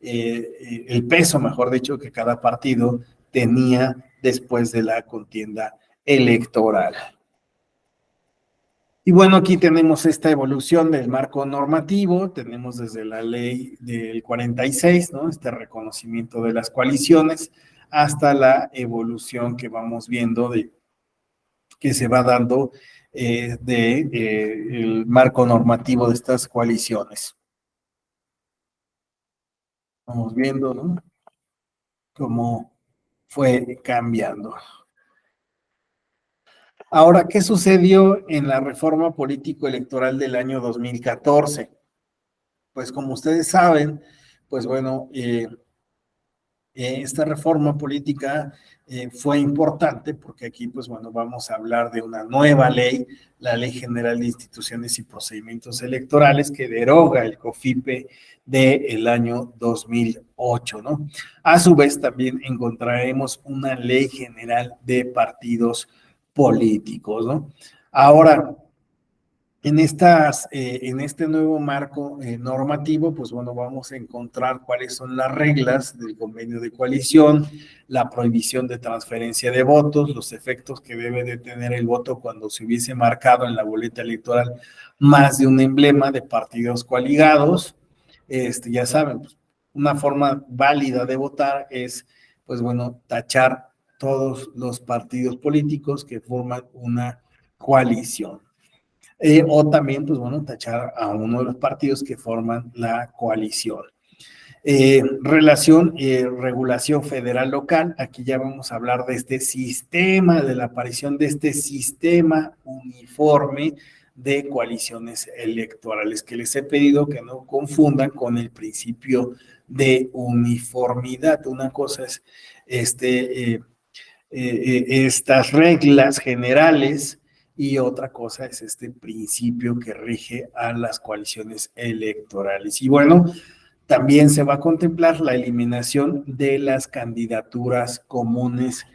el peso, mejor dicho, que cada partido tenía después de la contienda electoral. Y bueno, aquí tenemos esta evolución del marco normativo, tenemos desde la ley del 46, ¿no? Este reconocimiento de las coaliciones, hasta la evolución que vamos viendo que se va dando el marco normativo de estas coaliciones. Vamos viendo, ¿no?, cómo fue cambiando. Ahora, ¿qué sucedió en la reforma político-electoral del año 2014? Pues como ustedes saben, pues bueno, esta reforma política fue importante porque aquí, pues bueno, vamos a hablar de una nueva ley, la Ley General de Instituciones y Procedimientos Electorales, que deroga el COFIPE del año 2008, ¿no? A su vez, también encontraremos una Ley General de Partidos Políticos, ¿no? Ahora, en este nuevo marco normativo, pues bueno, vamos a encontrar cuáles son las reglas del convenio de coalición, la prohibición de transferencia de votos, los efectos que debe de tener el voto cuando se hubiese marcado en la boleta electoral más de un emblema de partidos coaligados. Ya saben, pues, una forma válida de votar es, pues bueno, tachar todos los partidos políticos que forman una coalición. O también, pues bueno, tachar a uno de los partidos que forman la coalición. Regulación federal local, aquí ya vamos a hablar de este sistema, de la aparición de este sistema uniforme de coaliciones electorales, que les he pedido que no confundan con el principio de uniformidad. Una cosa es estas reglas generales y otra cosa es este principio que rige a las coaliciones electorales. Y bueno, también se va a contemplar la eliminación de las candidaturas comunes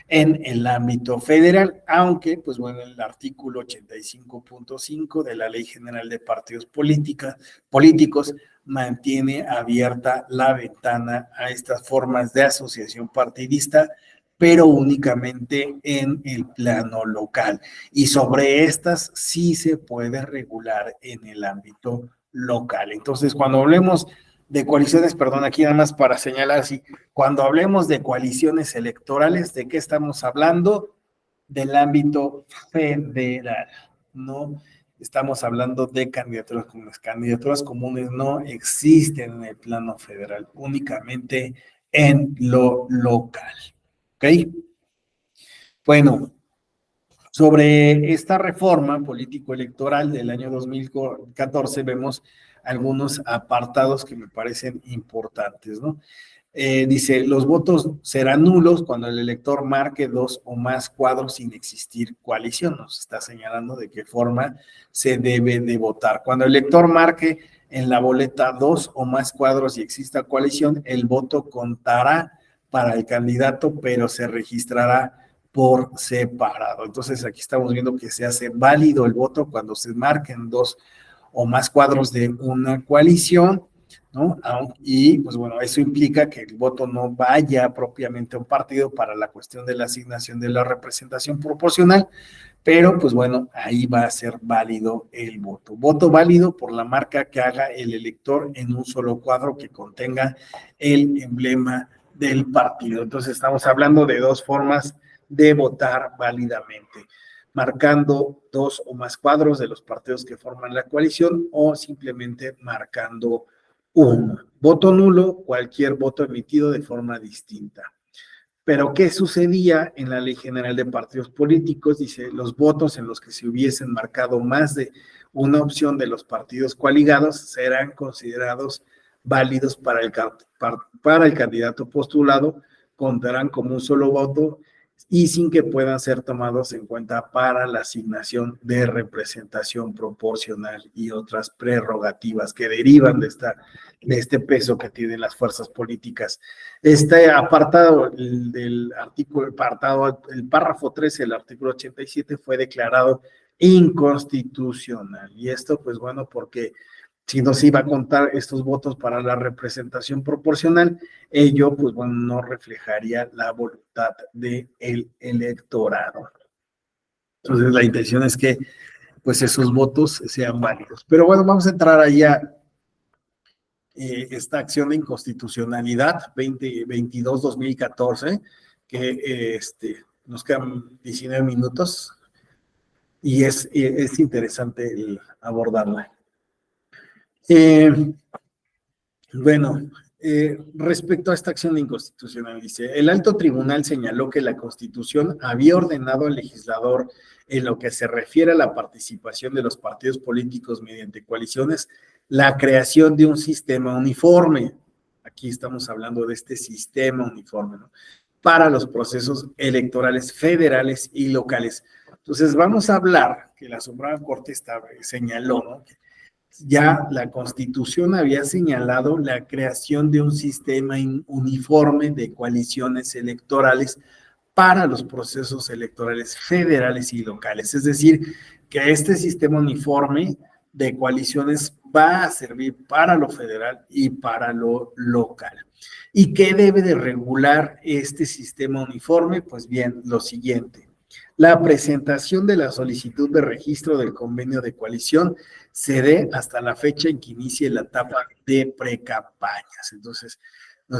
en el ámbito federal, aunque, pues bueno, el artículo 85.5 de la Ley General de Partidos Políticos mantiene abierta la ventana a estas formas de asociación partidista, pero únicamente en el plano local. Y sobre estas sí se puede regular en el ámbito local. Entonces, cuando hablemos de coaliciones, perdón, aquí nada más para señalar así, cuando hablemos de coaliciones electorales, ¿de qué estamos hablando? Del ámbito federal, ¿no? Estamos hablando de candidaturas comunes. Candidaturas comunes no existen en el plano federal, únicamente en lo local. ¿Ok? Bueno, sobre esta reforma político-electoral del año 2014 vemos algunos apartados que me parecen importantes, ¿no? Dice, los votos serán nulos cuando el elector marque 2 o más cuadros sin existir coalición. Nos está señalando de qué forma se debe de votar. Cuando el elector marque en la boleta 2 o más cuadros y exista coalición, el voto contará para el candidato, pero se registrará por separado. Entonces aquí estamos viendo que se hace válido el voto cuando se marquen 2 o más cuadros de una coalición, ¿no? Y pues bueno, eso implica que el voto no vaya propiamente a un partido para la cuestión de la asignación de la representación proporcional, pero pues bueno, ahí va a ser válido el voto. Voto válido por la marca que haga el elector en un solo cuadro que contenga el emblema del partido. Entonces estamos hablando de dos formas de votar válidamente, marcando 2 o más cuadros de los partidos que forman la coalición o simplemente marcando uno. Voto nulo, cualquier voto emitido de forma distinta. Pero, ¿qué sucedía en la Ley General de Partidos Políticos? Dice, los votos en los que se hubiesen marcado más de una opción de los partidos coaligados serán considerados válidos para el candidato postulado, contarán como un solo voto y sin que puedan ser tomados en cuenta para la asignación de representación proporcional y otras prerrogativas que derivan de este peso que tienen las fuerzas políticas. Este apartado del artículo, el párrafo 13 del artículo 87 fue declarado inconstitucional. Y esto, pues bueno, porque si no se iba a contar estos votos para la representación proporcional, ello, pues bueno, no reflejaría la voluntad del electorado. Entonces, la intención es que, pues, esos votos sean válidos. Pero bueno, vamos a entrar ahí a esta acción de inconstitucionalidad 2022-2014, que nos quedan 19 minutos. y es interesante abordarla. Bueno, respecto a esta acción inconstitucional, dice, el alto tribunal señaló que la Constitución había ordenado al legislador en lo que se refiere a la participación de los partidos políticos mediante coaliciones, la creación de un sistema uniforme. Aquí estamos hablando de este sistema uniforme, ¿no? Para los procesos electorales federales y locales. Entonces, vamos a hablar que la Suprema Corte señaló, ¿no?, ya la Constitución había señalado la creación de un sistema uniforme de coaliciones electorales para los procesos electorales federales y locales. Es decir, que este sistema uniforme de coaliciones va a servir para lo federal y para lo local. ¿Y qué debe de regular este sistema uniforme? Pues bien, lo siguiente. La presentación de la solicitud de registro del convenio de coalición se dé hasta la fecha en que inicie la etapa de precampañas. Entonces,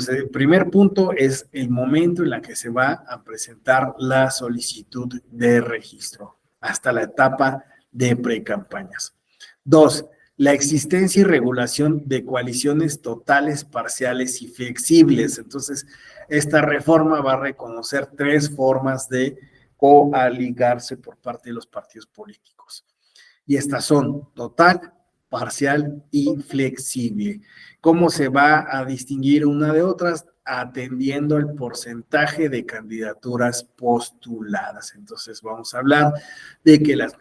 el primer punto es el momento en la que se va a presentar la solicitud de registro, hasta la etapa de precampañas. 2. La existencia y regulación de coaliciones totales, parciales y flexibles. Entonces, esta reforma va a reconocer 3 formas de coaligarse por parte de los partidos políticos. Y estas son total, parcial y flexible. ¿Cómo se va a distinguir una de otras? Atendiendo el porcentaje de candidaturas postuladas. Entonces vamos a hablar de que las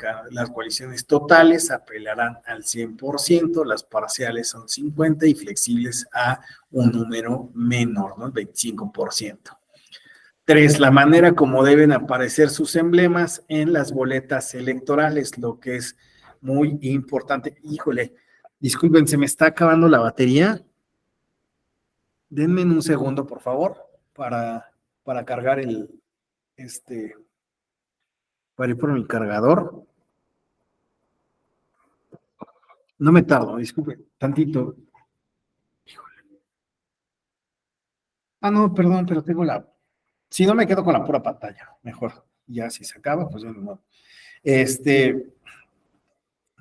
coaliciones totales apelarán al 100%, las parciales son 50% y flexibles a un número menor, ¿no? 25%. 3. La manera como deben aparecer sus emblemas en las boletas electorales, lo que es muy importante. Híjole, disculpen, se me está acabando la batería. Denme un segundo, por favor, para cargar para ir por mi cargador. No me tardo, disculpen, tantito. Híjole. No, perdón, pero tengo si no me quedo con la pura pantalla, mejor. Ya si se acaba, pues ya no.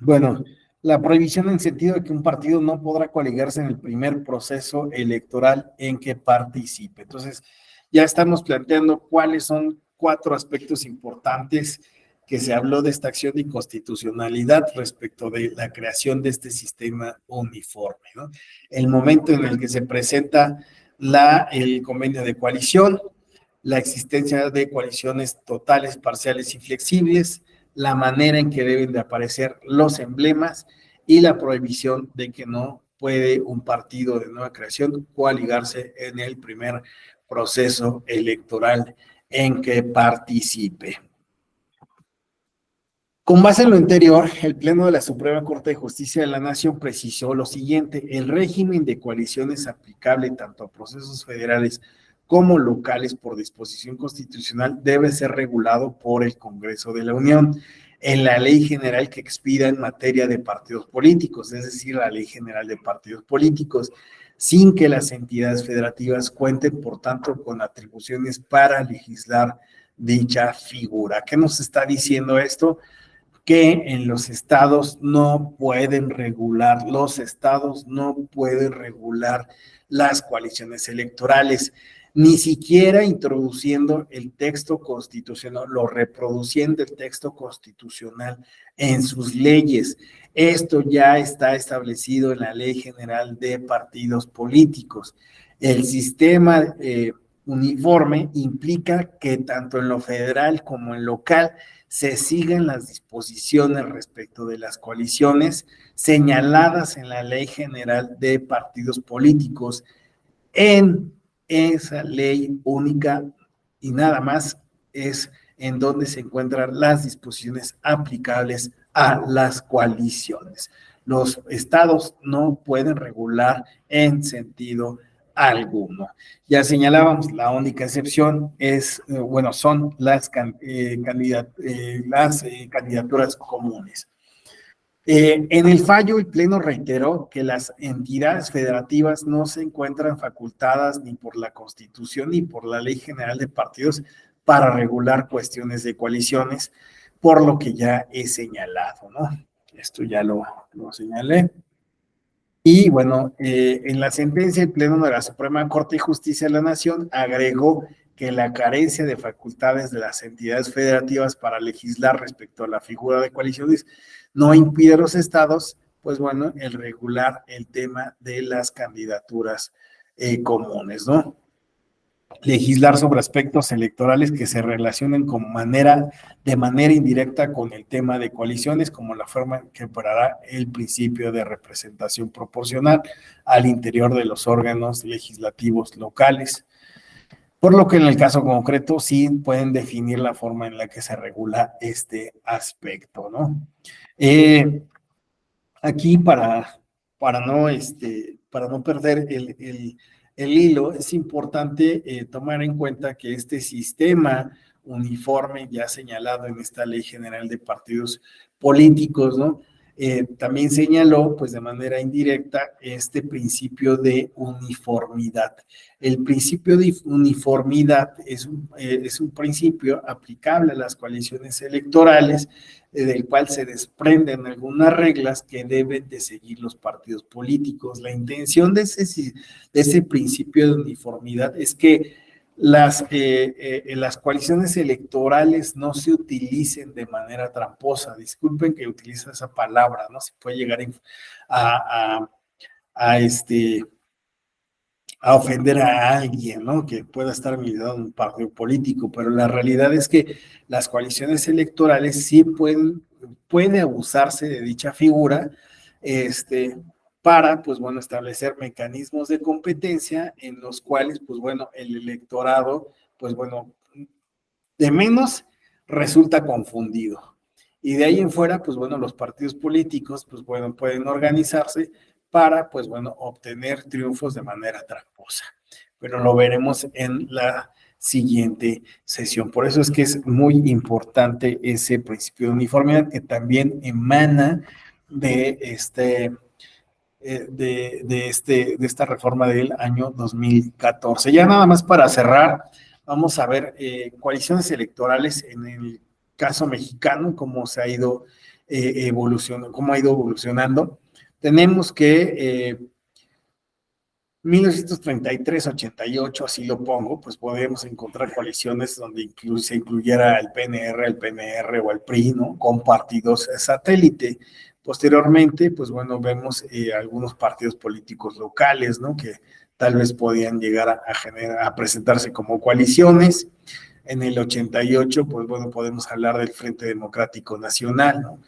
Bueno, la prohibición en sentido de que un partido no podrá coaligarse en el primer proceso electoral en que participe. Entonces, ya estamos planteando cuáles son 4 aspectos importantes que se habló de esta acción de inconstitucionalidad respecto de la creación de este sistema uniforme, ¿no? El momento en el que se presenta el convenio de coalición, la existencia de coaliciones totales, parciales y flexibles, la manera en que deben de aparecer los emblemas y la prohibición de que no puede un partido de nueva creación coaligarse en el primer proceso electoral en que participe. Con base en lo anterior, el Pleno de la Suprema Corte de Justicia de la Nación precisó lo siguiente: el régimen de coaliciones aplicable tanto a procesos federales como locales por disposición constitucional debe ser regulado por el Congreso de la Unión en la ley general que expida en materia de partidos políticos, es decir, la Ley General de Partidos Políticos, sin que las entidades federativas cuenten, por tanto, con atribuciones para legislar dicha figura. ¿Qué nos está diciendo esto? Que en los estados no pueden regular las coaliciones electorales, ni siquiera introduciendo el texto constitucional, reproduciendo el texto constitucional en sus leyes. Esto ya está establecido en la Ley General de Partidos Políticos. El sistema uniforme implica que tanto en lo federal como en local se sigan las disposiciones respecto de las coaliciones señaladas en la Ley General de Partidos Políticos, en esa ley única, y nada más es en donde se encuentran las disposiciones aplicables a las coaliciones. Los estados no pueden regular en sentido alguno. Ya señalábamos, la única excepción son las candidaturas comunes. En el fallo, el Pleno reiteró que las entidades federativas no se encuentran facultadas ni por la Constitución ni por la Ley General de Partidos para regular cuestiones de coaliciones, por lo que ya he señalado, ¿no? Esto ya lo señalé. Y bueno, en la sentencia, el Pleno de la Suprema Corte de Justicia de la Nación agregó que la carencia de facultades de las entidades federativas para legislar respecto a la figura de coaliciones no impide a los estados, pues bueno, el regular el tema de las candidaturas comunes, ¿no? Legislar sobre aspectos electorales que se relacionen de manera indirecta con el tema de coaliciones, como la forma que operará el principio de representación proporcional al interior de los órganos legislativos locales. Por lo que en el caso concreto sí pueden definir la forma en la que se regula este aspecto, ¿no? Aquí para no perder el hilo, es importante tomar en cuenta que este sistema uniforme ya señalado en esta Ley General de Partidos Políticos, ¿no? También señaló, pues de manera indirecta, este principio de uniformidad. El principio de uniformidad es un principio aplicable a las coaliciones electorales, del cual se desprenden algunas reglas que deben de seguir los partidos políticos. La intención de ese principio de uniformidad es que las coaliciones electorales no se utilicen de manera tramposa. Disculpen que utilice esa palabra, ¿no? Se puede llegar a ofender a alguien, ¿no? Que pueda estar militando en un partido político, pero la realidad es que las coaliciones electorales sí puede abusarse de dicha figura, para, pues bueno, establecer mecanismos de competencia en los cuales, pues bueno, el electorado, pues bueno, de menos resulta confundido. Y de ahí en fuera, pues bueno, los partidos políticos, pues bueno, pueden organizarse para, pues bueno, obtener triunfos de manera tramposa. Pero lo veremos en la siguiente sesión. Por eso es que es muy importante ese principio de uniformidad que también emana de esta reforma del año 2014. Ya nada más para cerrar, vamos a ver coaliciones electorales en el caso mexicano, cómo se ha ido cómo ha ido evolucionando. Tenemos que 1933-88, así lo pongo, pues podemos encontrar coaliciones donde se incluyera el PNR o el PRI, ¿no? Con partidos satélite. Posteriormente, pues bueno, vemos algunos partidos políticos locales, ¿no? Que tal vez podían llegar a presentarse como coaliciones. En el 88, pues bueno, podemos hablar del Frente Democrático Nacional, ¿no?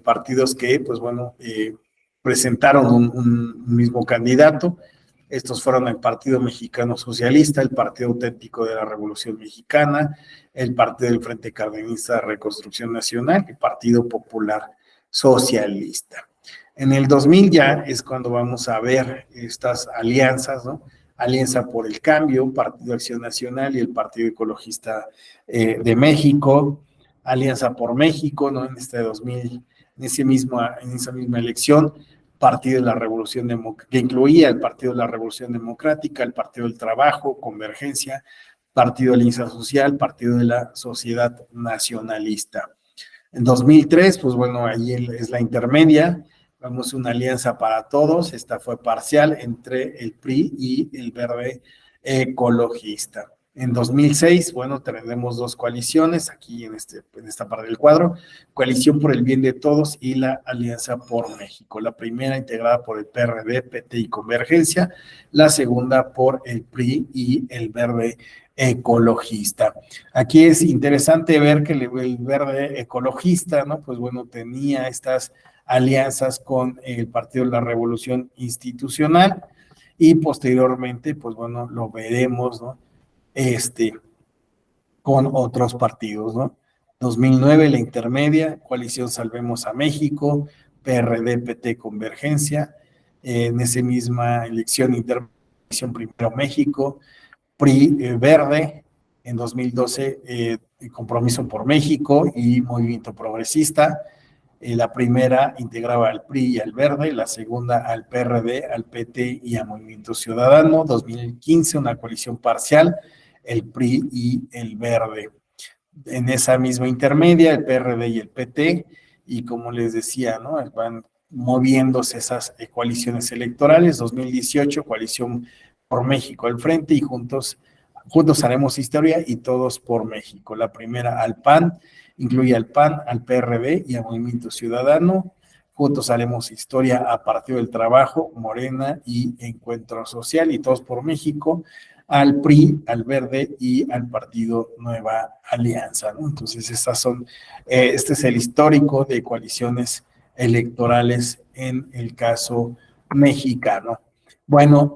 Partidos que, pues bueno, presentaron un mismo candidato. Estos fueron el Partido Mexicano Socialista, el Partido Auténtico de la Revolución Mexicana, el Partido del Frente Cardenista de Reconstrucción Nacional, el Partido Popular Socialista. En el 2000 ya es cuando vamos a ver estas alianzas, ¿no? Alianza por el Cambio, Partido Acción Nacional y el Partido Ecologista de México, Alianza por México, ¿no? En este 2000, en esa misma elección, Partido de la Revolución Democrática, que incluía el Partido de la Revolución Democrática, el Partido del Trabajo, Convergencia, Partido de la Alianza Social, Partido de la Sociedad Nacionalista. En 2003, pues bueno, ahí es la intermedia, vamos a una alianza para todos, esta fue parcial entre el PRI y el Verde Ecologista. En 2006, bueno, tenemos dos coaliciones aquí en esta parte del cuadro, Coalición por el Bien de Todos y la Alianza por México. La primera integrada por el PRD, PT y Convergencia, la segunda por el PRI y el Verde Ecologista. Aquí es interesante ver que el Verde Ecologista, ¿no? Pues bueno, tenía estas alianzas con el Partido de la Revolución Institucional y posteriormente, pues bueno, lo veremos, ¿no? Con otros partidos, ¿no? 2009, la intermedia, Coalición Salvemos a México, PRD, PT, Convergencia, en esa misma elección intermedia, Primero México, PRI Verde, en 2012, Compromiso por México y Movimiento Progresista. La primera integraba al PRI y al Verde, la segunda al PRD, al PT y a Movimiento Ciudadano. 2015, una coalición parcial, el PRI y el Verde. en esa misma intermedia, el PRD y el PT, y como les decía, ¿no? Van moviéndose esas coaliciones electorales, 2018, Coalición por México al frente, y juntos haremos historia y todos por México. La primera al PAN, incluye al PAN, al PRD y al Movimiento Ciudadano. Juntos haremos historia a Partido del Trabajo, Morena y Encuentro Social, y todos por México, al PRI, al Verde y al Partido Nueva Alianza, ¿no? Entonces, este es el histórico de coaliciones electorales en el caso mexicano. Bueno,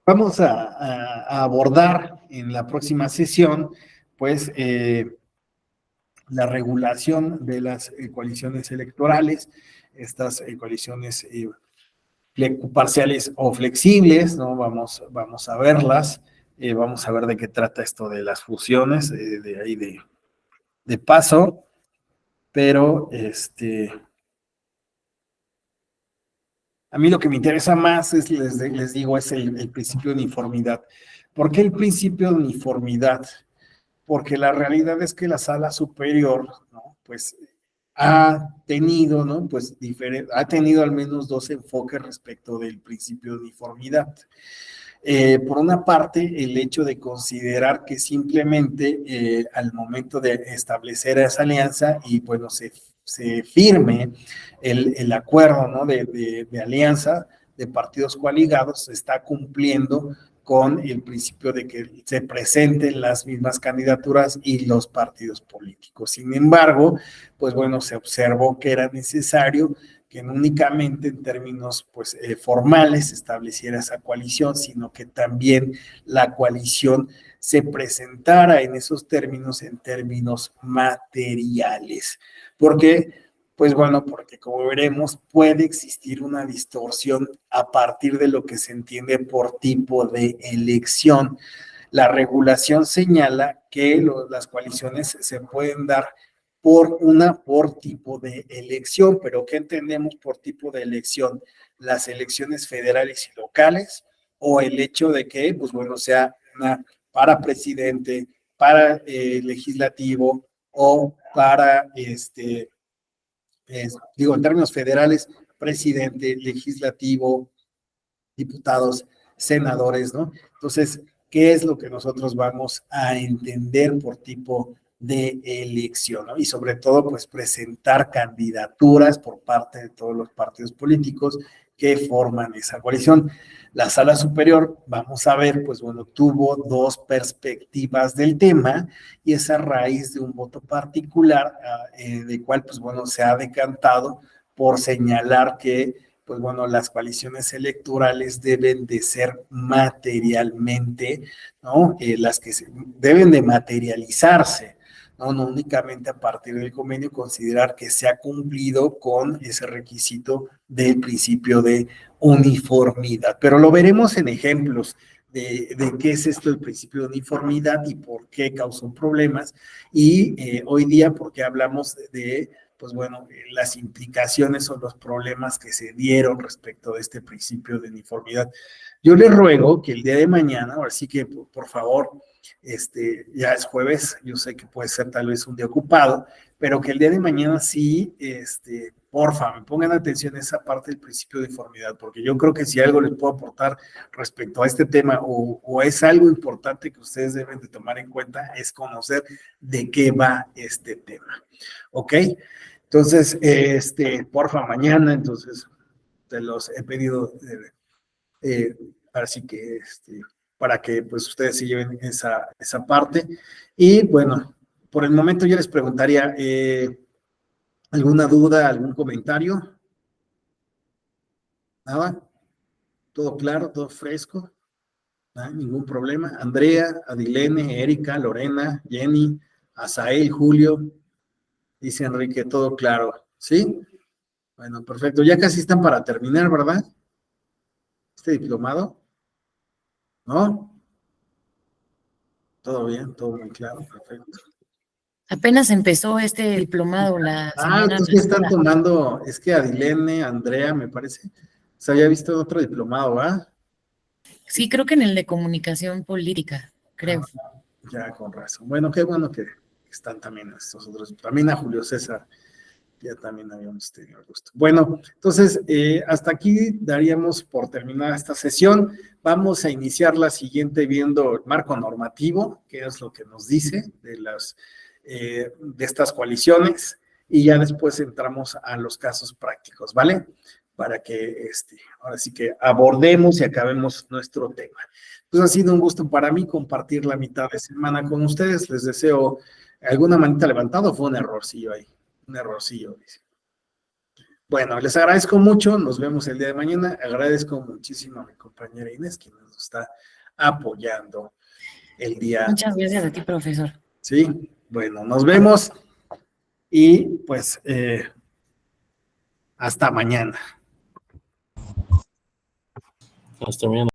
vamos a abordar en la próxima sesión, pues, la regulación de las coaliciones electorales, estas coaliciones parciales o flexibles, ¿no? Vamos a verlas, vamos a ver de qué trata esto de las fusiones, de ahí de paso, pero a mí lo que me interesa más es, les digo, es el principio de uniformidad. ¿Por qué el principio de uniformidad? Porque la realidad es que la sala superior, ¿no? Pues ha tenido, ¿no? Pues ha tenido al menos dos enfoques respecto del principio de uniformidad. Por una parte, el hecho de considerar que simplemente al momento de establecer esa alianza y bueno, se firme el acuerdo, ¿no? de alianza de partidos coaligados, se está cumpliendo con el principio de que se presenten las mismas candidaturas y los partidos políticos. Sin embargo, pues bueno, se observó que era necesario que no únicamente en términos pues, formales se estableciera esa coalición, sino que también la coalición se presentara en esos términos, en términos materiales. ¿Por qué? Pues bueno, porque como veremos, puede existir una distorsión a partir de lo que se entiende por tipo de elección. La regulación señala que las coaliciones se pueden dar por tipo de elección, pero ¿qué entendemos por tipo de elección? Las elecciones federales y locales, o el hecho de que, pues bueno, sea una para presidente, para legislativo, o para, en términos federales, presidente, legislativo, diputados, senadores, ¿no? Entonces, ¿qué es lo que nosotros vamos a entender por tipo de elección, ¿no? Y sobre todo, pues, presentar candidaturas por parte de todos los partidos políticos que forman esa coalición. La sala superior, vamos a ver, pues bueno, tuvo dos perspectivas del tema, y es a raíz de un voto particular, de cual, pues bueno, se ha decantado por señalar que pues bueno, las coaliciones electorales deben de ser materialmente, ¿no? Las que deben de materializarse, ¿no? No únicamente a partir del convenio, considerar que se ha cumplido con ese requisito del principio de uniformidad. Pero lo veremos en ejemplos de qué es esto del principio de uniformidad y por qué causó problemas. Y hoy día, porque hablamos pues bueno, las implicaciones o los problemas que se dieron respecto de este principio de uniformidad. Yo les ruego que el día de mañana, ahora sí que por favor, ya es jueves, yo sé que puede ser tal vez un día ocupado, pero que el día de mañana sí, porfa, me pongan atención a esa parte del principio de uniformidad, porque yo creo que si algo les puedo aportar respecto a este tema o es algo importante que ustedes deben de tomar en cuenta, es conocer de qué va este tema. ¿Ok? Entonces, porfa, mañana, entonces, te los he pedido, así que, para que, pues, ustedes se lleven esa parte. Y, bueno, por el momento yo les preguntaría, ¿alguna duda, algún comentario? ¿Nada? ¿Todo claro, todo fresco? ¿Ah? ¿Ningún problema? Andrea, Adilene, Erika, Lorena, Jenny, Asael, Julio, dice Enrique, todo claro, ¿sí? Bueno, perfecto. Ya casi están para terminar, ¿verdad? Este diplomado, ¿no? Todo bien, todo muy claro, perfecto. Apenas empezó este diplomado la semana Entonces están pasada. tomando, es que Adilene, Andrea, me parece, se había visto en otro diplomado, ¿va? Sí, creo que en el de comunicación política, creo. Ya, con razón. Bueno, qué bueno que están también estos otros. También a Julio César, ya también habíamos tenido el gusto. Bueno, entonces, hasta aquí daríamos por terminada esta sesión. Vamos a iniciar la siguiente viendo el marco normativo, que es lo que nos dice de estas coaliciones, y ya después entramos a los casos prácticos, ¿vale? Para que ahora sí que abordemos y acabemos nuestro tema. Pues ha sido un gusto para mí compartir la mitad de semana con ustedes. Les deseo alguna manita levantada, o fue un errorcillo ahí. Un errorcillo, dice. Bueno, les agradezco mucho. Nos vemos el día de mañana. Agradezco muchísimo a mi compañera Inés, quien nos está apoyando el día. Muchas gracias a ti, profesor. Sí, bueno, nos vemos y pues hasta mañana. Hasta mañana.